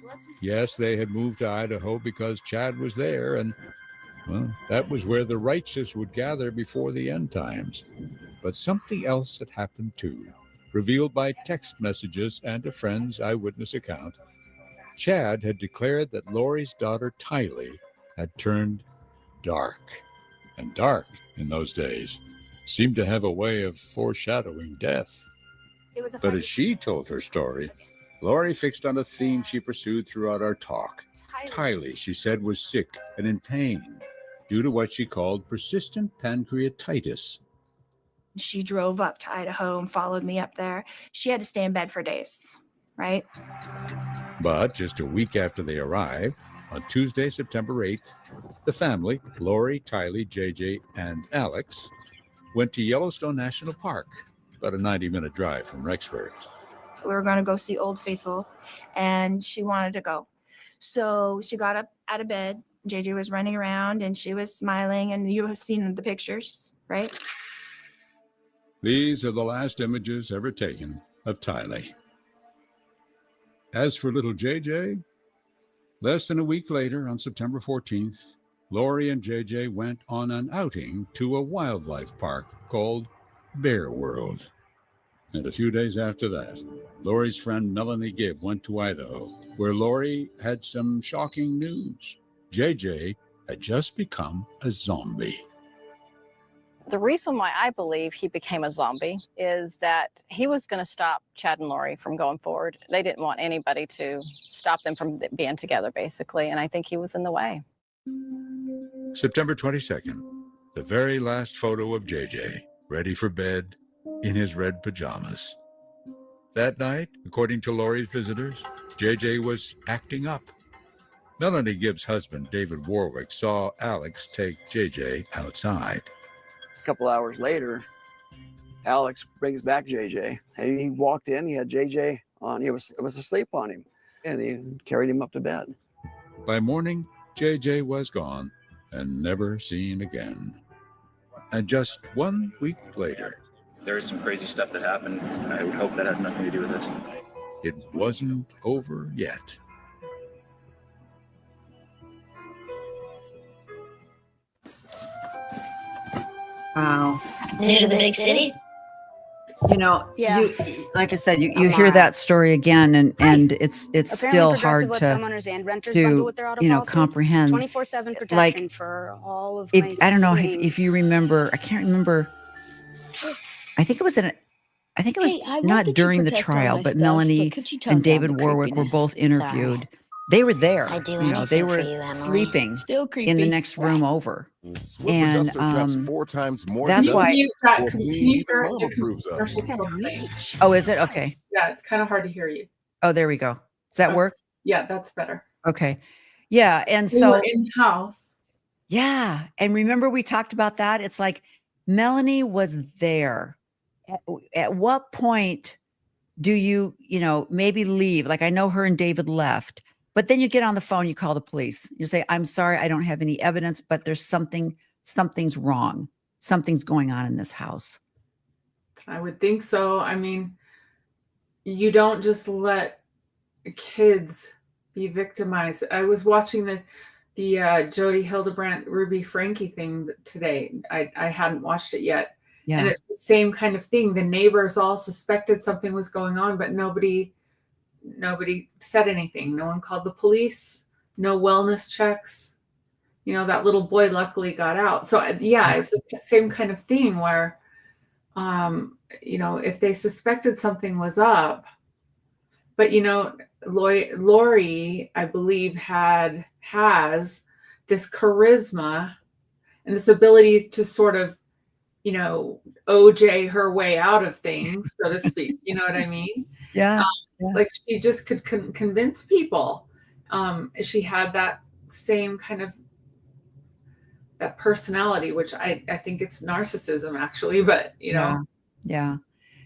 yes, they had moved to Idaho because Chad was there, and well, that was where the righteous would gather before the end times. But something else had happened too, revealed by text messages and a friend's eyewitness account. Chad had declared that Lori's daughter Tylee had turned dark. And dark, in those days, seemed to have a way of foreshadowing death. But as she told her story, Lori fixed on a theme she pursued throughout our talk. Tylee, she said, was sick and in pain due to what she called persistent pancreatitis. She drove up to Idaho and followed me up there. She had to stay in bed for days, right? But just a week after they arrived, on Tuesday, September 8th, the family, Lori, Tylee, JJ, and Alex, went to Yellowstone National Park, about a 90-minute drive from Rexburg. We were going to go see Old Faithful, and she wanted to go. So she got up out of bed. JJ was running around, and she was smiling, and you have seen the pictures, right? These are the last images ever taken of Tylee. As for little JJ, less than a week later, on September 14th, Lori and JJ went on an outing to a wildlife park called Bear World. And a few days after that, Lori's friend Melanie Gibb went to Idaho, where Lori had some shocking news. JJ had just become a zombie. The reason why I believe he became a zombie is that he was going to stop Chad and Lori from going forward. They didn't want anybody to stop them from being together, basically, and I think he was in the way. September 22nd, the very last photo of JJ, ready for bed in his red pajamas. That night, according to Lori's visitors, JJ was acting up. Melanie Gibbs' husband, David Warwick, saw Alex take JJ outside. A couple hours later, Alex brings back JJ. He walked in, he had JJ on, he was asleep on him, and he carried him up to bed. By morning, JJ was gone and never seen again. And just 1 week later, There is some crazy stuff that happened. I would hope that has nothing to do with this. it wasn't over yet. Wow. New to the big city? You know, Yeah. like I said, you hear that story again, and it's still hard to comprehend. 24/7 protection Like, for all of if my I don't know things. if you remember, I can't remember. I think it was Hey, I love not that you during the protect all trial, my but stuff, Melanie but could you tone and down David the Warwick were creepiness? both Sorry. interviewed. They were there. I'd do They anything were for you, Emily. sleeping Still in creepy. the next room over. Swift And adjuster traps 4 times more that's dust why. Mute that. for Can clean you even hear Mom approves of. commercial still playing? Oh, is it? Okay. Yeah, it's kind of hard to hear you. Oh, there we go. Does that work? Yeah, that's better. Okay. Yeah. And We were so, in house. yeah. And remember, we talked about that. It's like Melanie was there. At what point do you maybe leave? Like, I know her and David left, but then you get on the phone, you call the police. You say, I'm sorry, I don't have any evidence, but there's something's wrong. Something's going on in this house. I would think so. I mean, you don't just let kids be victimized. I was watching the Jody Hildebrandt Ruby Frankie thing today. I hadn't watched it yet. Yeah. And it's the same kind of thing. The neighbors all suspected something was going on, but nobody said anything. No one called the police, no wellness checks. That little boy luckily got out. So yeah, it's the same kind of thing where, if they suspected something was up, but Lori, I believe, has this charisma and this ability to sort of, OJ her way out of things, so to speak. You know what I mean? Yeah. Like she just could convince people. She had that same kind of that personality, which I think it's narcissism actually, but Yeah.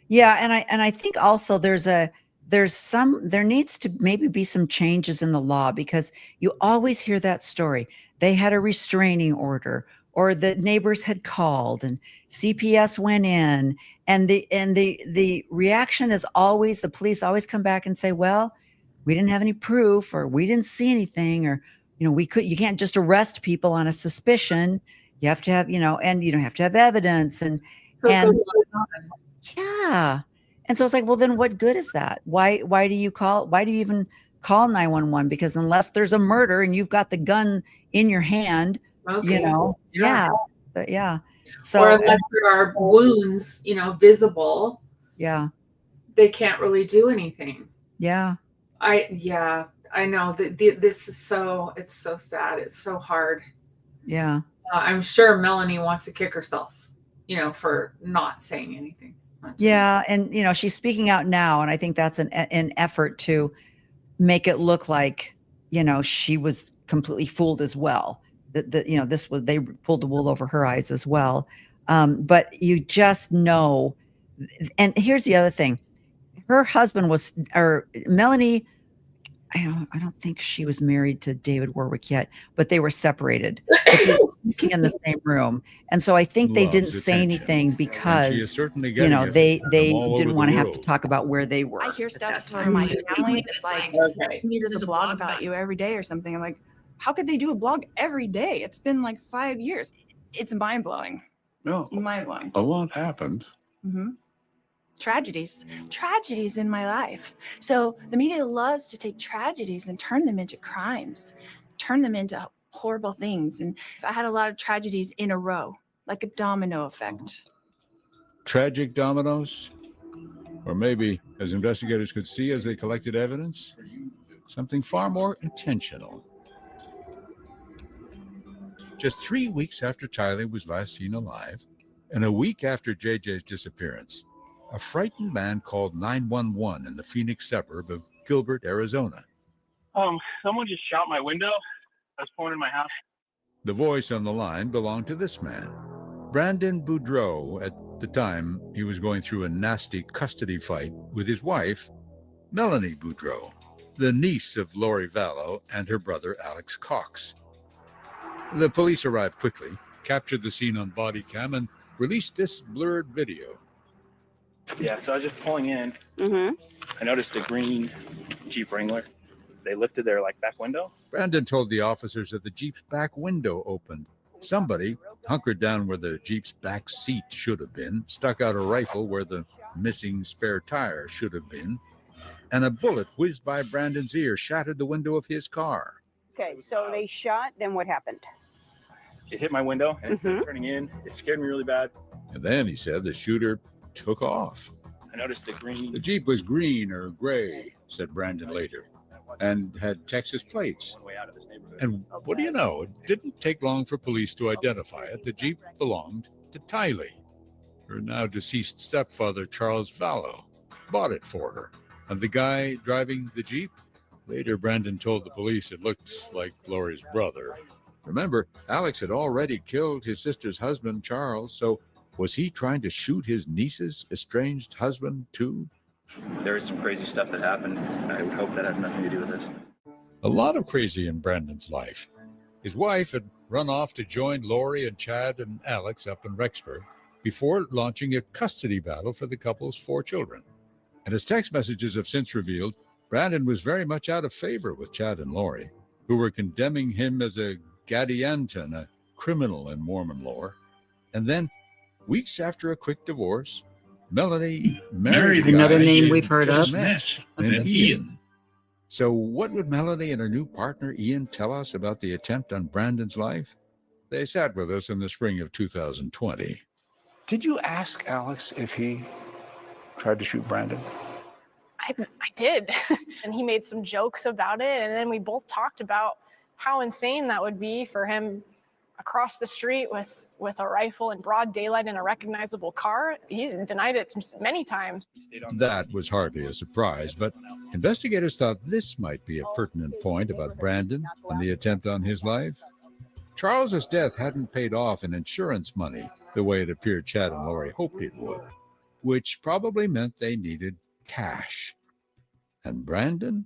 And I think also there needs to maybe be some changes in the law, because you always hear that story. They had a restraining order, or the neighbors had called and CPS went in, and the reaction is always, the police always come back and say, well, we didn't have any proof, or we didn't see anything, or you can't just arrest people on a suspicion. You have to have, and you don't have to have evidence, and yeah. And so it's like, well, then what good is that? Why do you even call 911? Because unless there's a murder and you've got the gun in your hand, yeah. So, or unless there are wounds, visible, yeah, they can't really do anything. Yeah. I know that this is it's so sad. It's so hard. Yeah. I'm sure Melanie wants to kick herself, for not saying anything. Yeah. And, she's speaking out now. And I think that's an effort to make it look like, she was completely fooled as well. That they pulled the wool over her eyes as well. But you just know. And here's the other thing. Her husband Melanie, I don't think she was married to David Warwick yet, but they were separated. In the same room. And so I think they didn't say anything because, they didn't want to have to talk about where they were. I hear stuff from my family that's like, somebody does a blog about you every day or something. I'm like, how could they do a blog every day? It's been like 5 years. It's mind-blowing. No, it's mind-blowing. A lot happened. Mm-hmm. Tragedies in my life. So the media loves to take tragedies and turn them into crimes, turn them into horrible things. And I had a lot of tragedies in a row. like a domino effect. Tragic dominoes? Or maybe, as investigators could see as they collected evidence, something far more intentional. Just 3 weeks after Tylee was last seen alive, and a week after JJ's disappearance, a frightened man called 911 in the Phoenix suburb of Gilbert, Arizona. Someone just shot my window. I was pulling in my house. The voice on the line belonged to this man, Brandon Boudreau. At the time, he was going through a nasty custody fight with his wife, Melanie Boudreau, the niece of Lori Vallow and her brother, Alex Cox. The police arrived quickly, captured the scene on body cam, and released this blurred video. Yeah, so I was just pulling in. Mm-hmm. I noticed a green Jeep Wrangler. They lifted their back window. Brandon told the officers that the Jeep's back window opened. Somebody, hunkered down where the Jeep's back seat should have been, stuck out a rifle where the missing spare tire should have been, and a bullet whizzed by Brandon's ear, shattered the window of his car. Okay, so they shot, then what happened? It hit my window, and instead of turning in, it scared me really bad. And then, he said, the shooter took off. I noticed a green. The Jeep was green or gray, said Brandon later, and had Texas plates. And what do you know? It didn't take long for police to identify it. The Jeep belonged to Tylee. Her now deceased stepfather, Charles Vallow, bought it for her. And the guy driving the Jeep? Later, Brandon told the police it looked like Lori's brother. Remember, Alex had already killed his sister's husband, Charles, so was he trying to shoot his niece's estranged husband, too? There was some crazy stuff that happened. I would hope that has nothing to do with this. A lot of crazy in Brandon's life. His wife had run off to join Lori and Chad and Alex up in Rexburg before launching a custody battle for the couple's 4 children. And as text messages have since revealed, Brandon was very much out of favor with Chad and Lori, who were condemning him as a Gadianton, a criminal in Mormon lore. And then, weeks after a quick divorce, Melanie married another name we've heard of. And Ian. So what would Melanie and her new partner Ian tell us about the attempt on Brandon's life? They sat with us in the spring of 2020. Did you ask Alex if he tried to shoot Brandon? I did. And he made some jokes about it. And then we both talked about how insane that would be for him across the street with a rifle in broad daylight in a recognizable car. He denied it many times. That was hardly a surprise, but investigators thought this might be a pertinent point about Brandon and the attempt on his life. Charles's death hadn't paid off in insurance money the way it appeared Chad and Lori hoped it would, which probably meant they needed cash. And Brandon?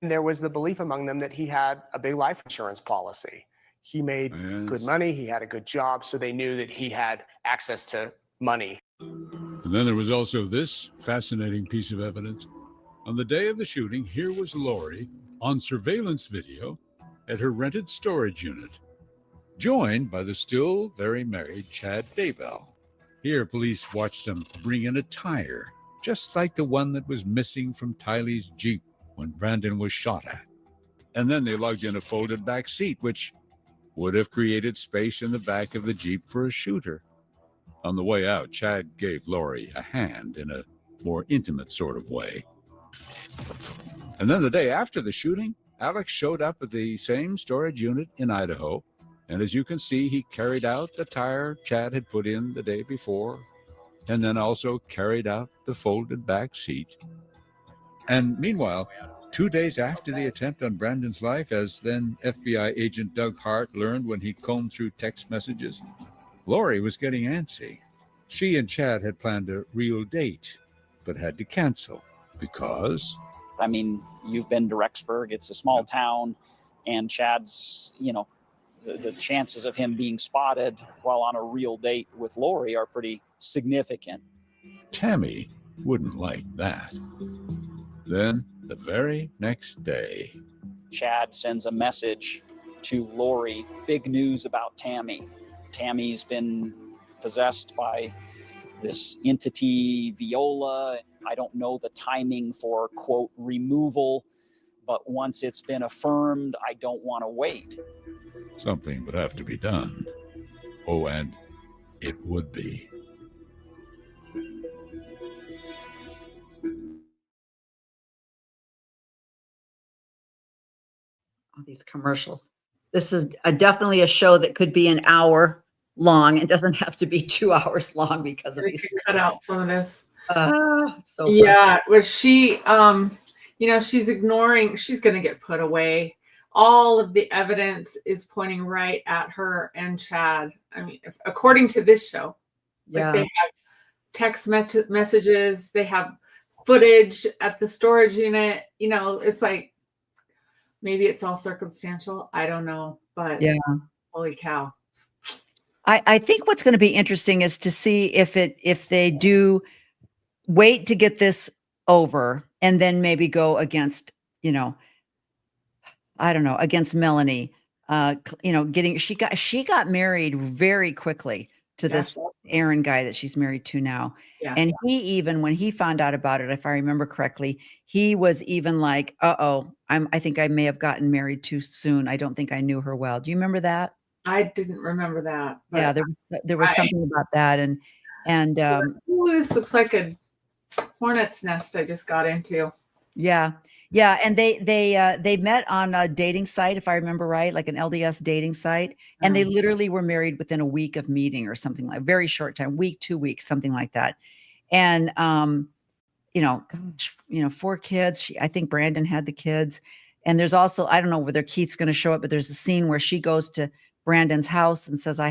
There was the belief among them that he had a big life insurance policy. He made good money, he had a good job, so they knew that he had access to money. And then there was also this fascinating piece of evidence. On the day of the shooting, here was Lori on surveillance video at her rented storage unit, joined by the still very married Chad Daybell. Here, police watched them bring in a tire, just like the one that was missing from Tylee's Jeep when Brandon was shot at. And then they lugged in a folded back seat, which would have created space in the back of the Jeep for a shooter. On the way out, Chad gave Lori a hand in a more intimate sort of way. And then the day after the shooting, Alex showed up at the same storage unit in Idaho. And as you can see, he carried out the tire Chad had put in the day before, and then also carried out the folded back seat. And meanwhile, 2 days after the attempt on Brandon's life, as then FBI agent Doug Hart learned when he combed through text messages, Lori was getting antsy. She and Chad had planned a real date, but had to cancel because... I mean, you've been to Rexburg. It's a small town, and Chad's, the chances of him being spotted while on a real date with Lori are pretty significant. Tammy wouldn't like that. Then, the very next day, Chad sends a message to Lori. Big news about Tammy. Tammy's been possessed by this entity, Viola. I don't know the timing for, quote, removal, but once it's been affirmed, I don't want to wait. Something would have to be done. Oh, and it would be. These commercials. This is definitely a show that could be an hour long. It doesn't have to be 2 hours long because of They these. could cut out some of this. It's so Yeah, was she she's ignoring, she's gonna get put away. All of the evidence is pointing right at her and Chad. I mean, according to this show, like they have text messages, they have footage at the storage unit. It's like maybe it's all circumstantial. I don't know, but Yeah. holy cow. I think what's going to be interesting is to see if they do wait to get this over and then maybe go against, I don't know, against Melanie. She got married very quickly to this Aaron guy that she's married to now. Yeah. And he even, when he found out about it, if I remember correctly, he was even like, I think I may have gotten married too soon. I don't think I knew her well. Do you remember that? I didn't remember that. Yeah, there was something about that. And ooh, this looks like a hornet's nest I just got into. Yeah. Yeah. And they met on a dating site, if I remember right, like an LDS dating site. And they literally were married within a week of meeting or something, like very short time, week, 2 weeks, something like that. And, 4 kids. I think Brandon had the kids. And there's also, I don't know whether Keith's going to show up, but there's a scene where she goes to Brandon's house and says, I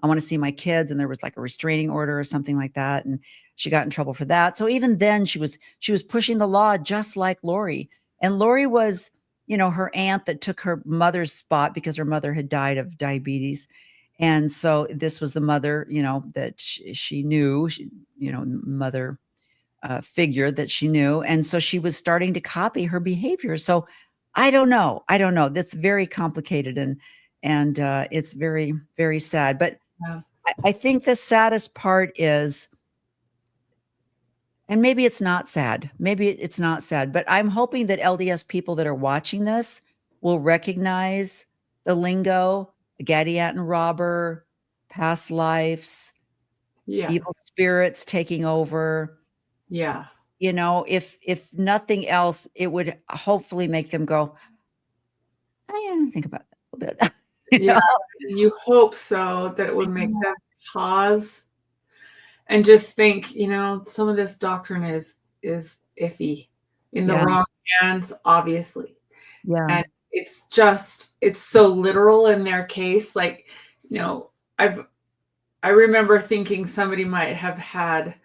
want to see my kids. And there was like a restraining order or something like that. And she got in trouble for that. So even then she was pushing the law just like Lori. And Lori was, her aunt that took her mother's spot because her mother had died of diabetes. And so this was the mother, that she knew, mother figure that she knew. And so she was starting to copy her behavior. So I don't know. That's very complicated and it's very, very sad. But I think the saddest part is, and maybe it's not sad. Maybe it's not sad, but I'm hoping that LDS people that are watching this will recognize the lingo, Gadianton robber, past lives, evil spirits taking over. Yeah. If nothing else, it would hopefully make them go, I didn't think about that a little bit. Yeah, you hope so, that it would make them pause and just think, some of this doctrine is iffy in the wrong hands, obviously. Yeah. And it's so literal in their case. Like, I remember thinking somebody might have had,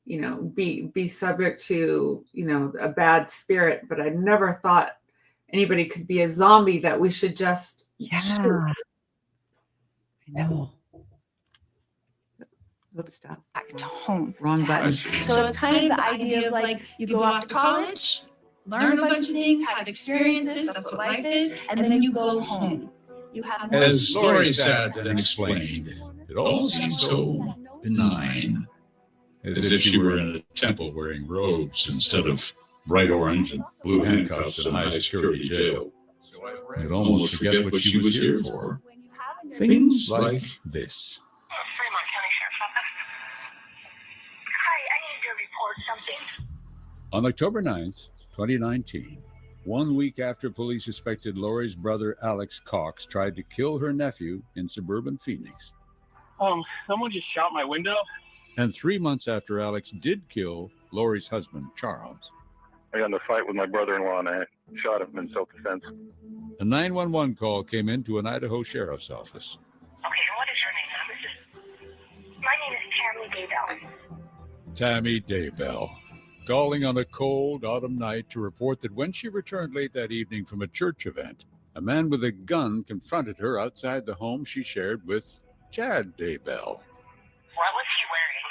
be subject to, a bad spirit, but I never thought anybody could be a zombie that we should just shoot. I know. Oops, stop. Back to home. Wrong button. So it's kind of the idea of like you go off to college, learn a bunch of things, have experiences, that's what life is, and then you go home. You have As Lori sat and explained, it all seemed so benign, as if she were in a temple wearing robes instead of bright orange and blue handcuffs in a high security jail. You'd almost forget what she was here for. Things like this. On October 9th, 2019, 1 week after police suspected Lori's brother Alex Cox tried to kill her nephew in suburban Phoenix. Someone just shot my window. And 3 months after Alex did kill Lori's husband, Charles. I got in a fight with my brother-in-law and I shot him in self-defense. A 911 call came into an Idaho sheriff's office. Okay, what is your name? My name is Tammy Daybell. Tammy Daybell, calling on a cold autumn night to report that when she returned late that evening from a church event, a man with a gun confronted her outside the home she shared with Chad Daybell. What was he wearing?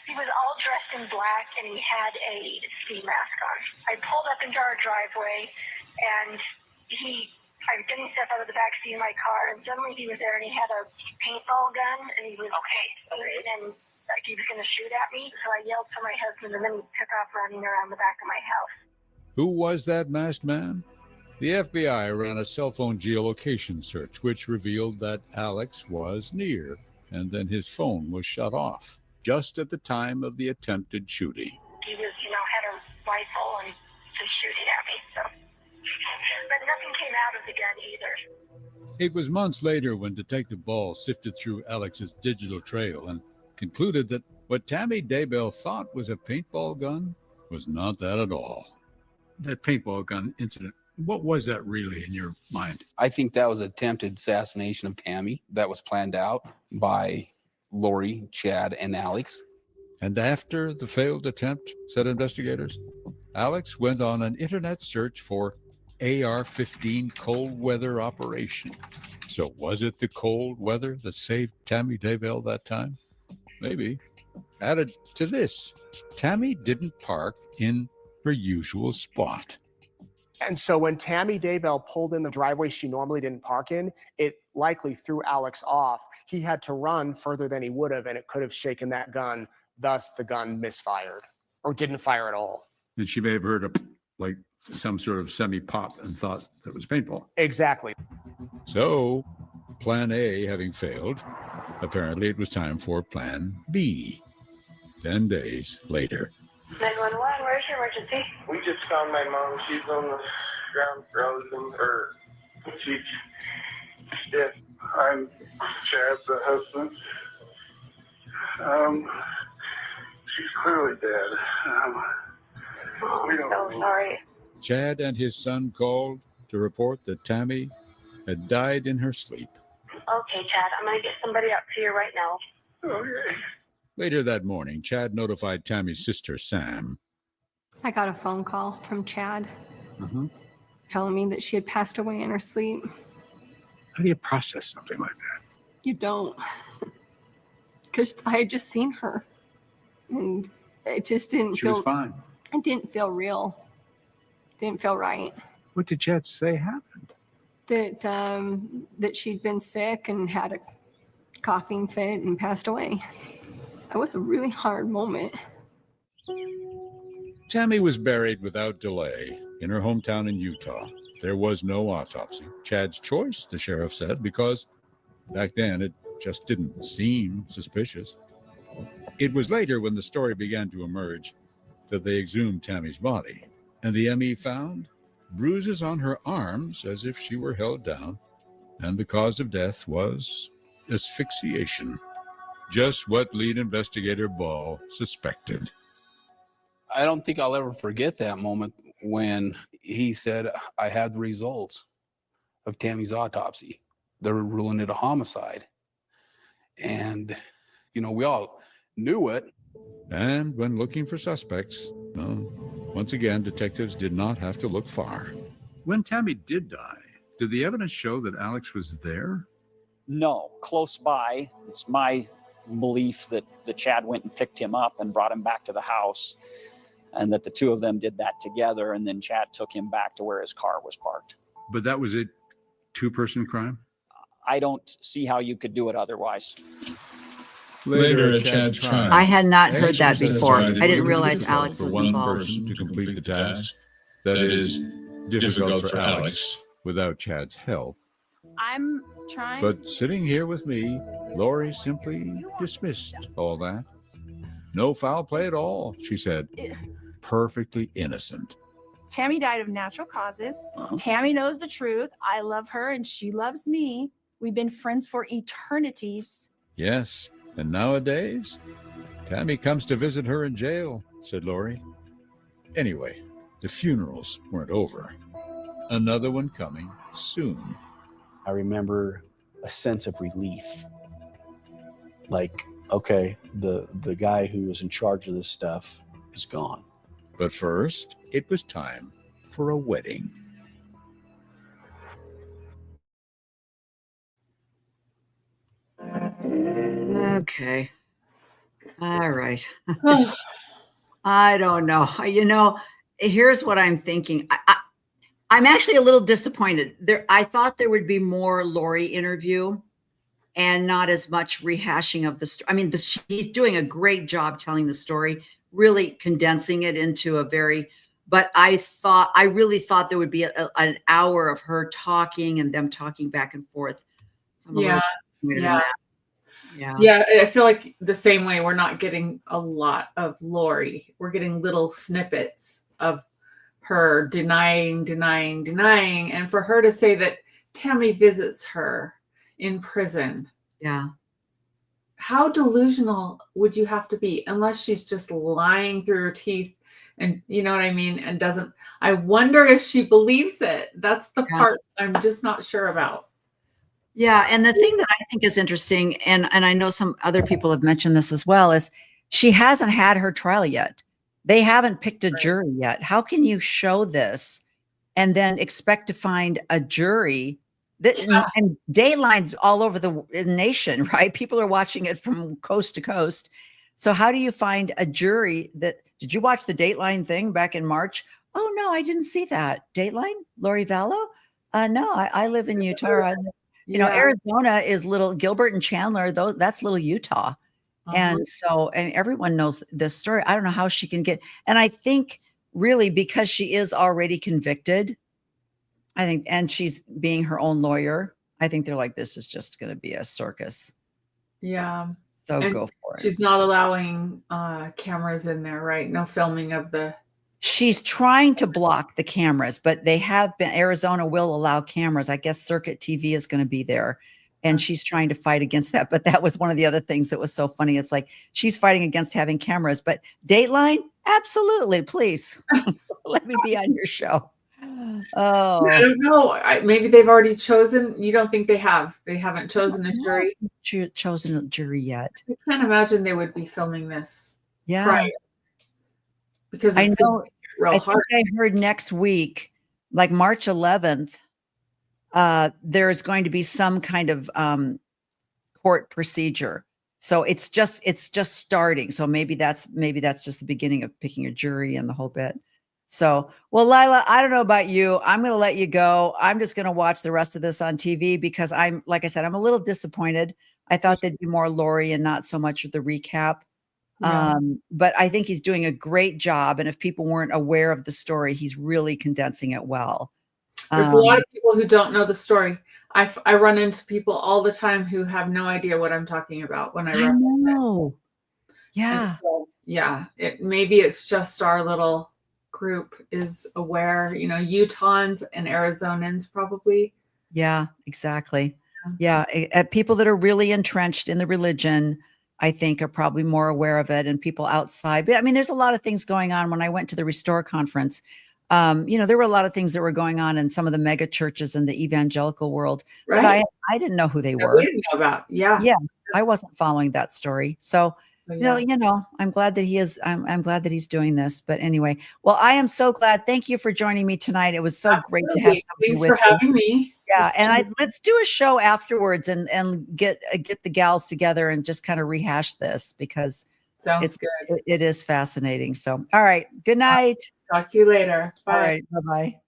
He was all dressed in black and he had a ski mask on. I pulled up into our driveway and I didn't step out of the back seat of my car and suddenly he was there and he had a paintball gun and he was and like he was going to shoot at me. So I yelled for my husband and then he took off running around the back of my house. Who was that masked man? The FBI ran a cell phone geolocation search, which revealed that Alex was near, and then his phone was shut off just at the time of the attempted shooting. He was, had a rifle and was shooting at me, so. But nothing came out of the gun either. It was months later when Detective Ball sifted through Alex's digital trail and concluded that what Tammy Daybell thought was a paintball gun was not that at all. That paintball gun incident, what was that really in your mind? I think that was attempted assassination of Tammy that was planned out by Lori, Chad, and Alex. And after the failed attempt, said investigators, Alex went on an internet search for AR-15 cold weather operation. So was it the cold weather that saved Tammy Daybell that time? Maybe. Added to this, Tammy didn't park in her usual spot. And so when Tammy Daybell pulled in the driveway she normally didn't park in, it likely threw Alex off. He had to run further than he would have, and it could have shaken that gun. Thus, the gun misfired or didn't fire at all. And she may have heard like some sort of semi-pop and thought it was paintball. Exactly. So, plan A having failed, apparently it was time for plan B. 10 days later. 911, where's your emergency? We just found my mom. She's on the ground frozen, or she's dead. I'm Chad, the husband. She's clearly dead. We don't know. Sorry. Chad and his son called to report that Tammy had died in her sleep. Okay, Chad, I'm going to get somebody out to you right now. Okay. Later that morning, Chad notified Tammy's sister, Sam. I got a phone call from Chad telling me that she had passed away in her sleep. How do you process something like that? You don't. Because I had just seen her. And it just didn't She feel... was fine. It didn't feel real. Didn't feel right. What did Chad say happened? That she'd been sick and had a coughing fit and passed away. It was a really hard moment. Tammy was buried without delay in her hometown in Utah. There was no autopsy. Chad's choice, the sheriff said, because back then it just didn't seem suspicious. It was later, when the story began to emerge, that they exhumed Tammy's body, and the ME found bruises on her arms as if she were held down, and the cause of death was asphyxiation. Just what lead investigator Ball suspected. I don't think I'll ever forget that moment when he said, I have the results of Tammy's autopsy. They're ruling it a homicide. And, we all knew it. And when looking for suspects, well, once again, detectives did not have to look far. When Tammy did die, did the evidence show that Alex was there? No, close by. It's my belief that Chad went and picked him up and brought him back to the house, and that the two of them did that together, and then Chad took him back to where his car was parked. But that was a two-person crime? I don't see how you could do it otherwise. Later at Chad's trial, I had not heard that experts before. testified I it didn't would be realize difficult Alex for was one involved. person to complete the task. That is difficult for Alex without Chad's help. I'm trying. But sitting here with me, Lori simply dismissed all that. No foul play at all, she said. Perfectly innocent. Tammy died of natural causes. Tammy knows the truth. I love her and she loves me. We've been friends for eternities. Yes, and nowadays, Tammy comes to visit her in jail, said Lori. Anyway, the funerals weren't over. Another one coming soon. I remember a sense of relief. Like, okay, the guy who was in charge of this stuff is gone. But first, it was time for a wedding. Okay. All right. I don't know. Here's what I'm thinking. I'm actually a little disappointed. I thought there would be more Lori interview and not as much rehashing of the story. I mean, she's doing a great job telling the story, really condensing it into a very but I really thought there would be an hour of her talking and them talking back and forth. So I'm a little disappointed in that. Yeah, I feel like the same way we're not getting a lot of Lori. We're getting little snippets of her denying. And for her to say that Tammy visits her in prison. Yeah. How delusional would you have to be unless she's just lying through her teeth and you know what I mean? And doesn't, I wonder if she believes it. That's the part I'm just not sure about. Yeah, and the thing that I think is interesting, and I know some other people have mentioned this as well, is she hasn't had her trial yet. They haven't picked a jury yet. How can you show this and then expect to find a jury that and Dateline's all over the nation, right? People are watching it from coast to coast. So how do you find a jury that did you watch the Dateline thing back in March? Oh no, I didn't see that. Dateline? Lori Vallow? No, I live in Utah. You know, Arizona is little Gilbert and Chandler, though that's little Utah. And so, and everyone knows this story. I don't know how she can get, and I think really because she is already convicted, I think, and she's being her own lawyer, I think they're like, this is just going to be a circus. Yeah. So And go for it. she's not allowing cameras in there, right? No filming of the. She's trying to block the cameras, but they have been, Arizona will allow cameras. I guess Circuit TV is going to be there. And she's trying to fight against that. But that was one of the other things that was so funny. It's like she's fighting against having cameras, but Dateline, absolutely, please let me be on your show. Oh, I don't know. Maybe they've already chosen. You don't think they have? They haven't chosen a jury. Chosen a jury yet. I can't imagine they would be filming this. Yeah, prior, because I know. Real hard. I heard next week, like March 11th, there's going to be some kind of court procedure. So it's just starting. So maybe that's just the beginning of picking a jury and the whole bit. So, well, Lila, I don't know about you. I'm going to let you go. I'm just going to watch the rest of this on TV because like I said, I'm a little disappointed. I thought there'd be more Lori and not so much of the recap. Yeah. But I think he's doing a great job. And if people weren't aware of the story, he's really condensing it well. There's a lot of people who don't know the story. I run into people all the time who have no idea what I'm talking about when I reference know. it. Yeah. So, yeah. Maybe it's just our little group is aware, you know, Utahns and Arizonans probably. Yeah, exactly. Yeah. People that are really entrenched in the religion, I think, are probably more aware of it, and people outside. But I mean, there's a lot of things going on. When I went to the Restore conference, you know, there were a lot of things that were going on in some of the mega churches in the evangelical world that I didn't know who they were. We didn't know about. Yeah. Yeah. I wasn't following that story. So, you know, I'm glad that he is, I'm glad that he's doing this. But anyway, well, I am so glad. Thank you for joining me tonight. It was so great to have somebody Thanks with for you. having me. Yeah, and let's do a show afterwards and get the gals together and just kind of rehash this because Sounds good. It is fascinating. So, all right, good night. Talk to you later. Bye. All right, bye-bye.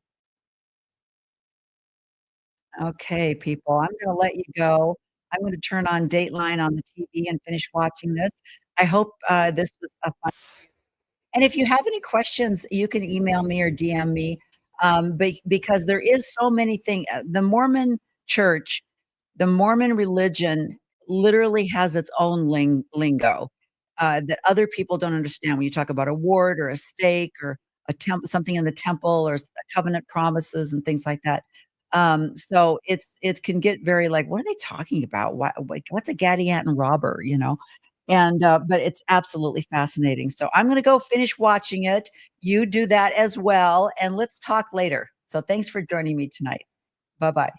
Okay, people, I'm going to let you go. I'm going to turn on Dateline on the TV and finish watching this. I hope this was a fun. And if you have any questions, you can email me or DM me. Because there is so many things. The Mormon church, the Mormon religion literally has its own lingo that other people don't understand. When you talk about a ward or a stake or a temple, something in the temple or covenant promises and things like that. So it can get very like, what are they talking about? What's a Gadianton robber, you know? And but it's absolutely fascinating. So I'm going to go finish watching it. You do that as well, and let's talk later. So thanks for joining me tonight. Bye-bye.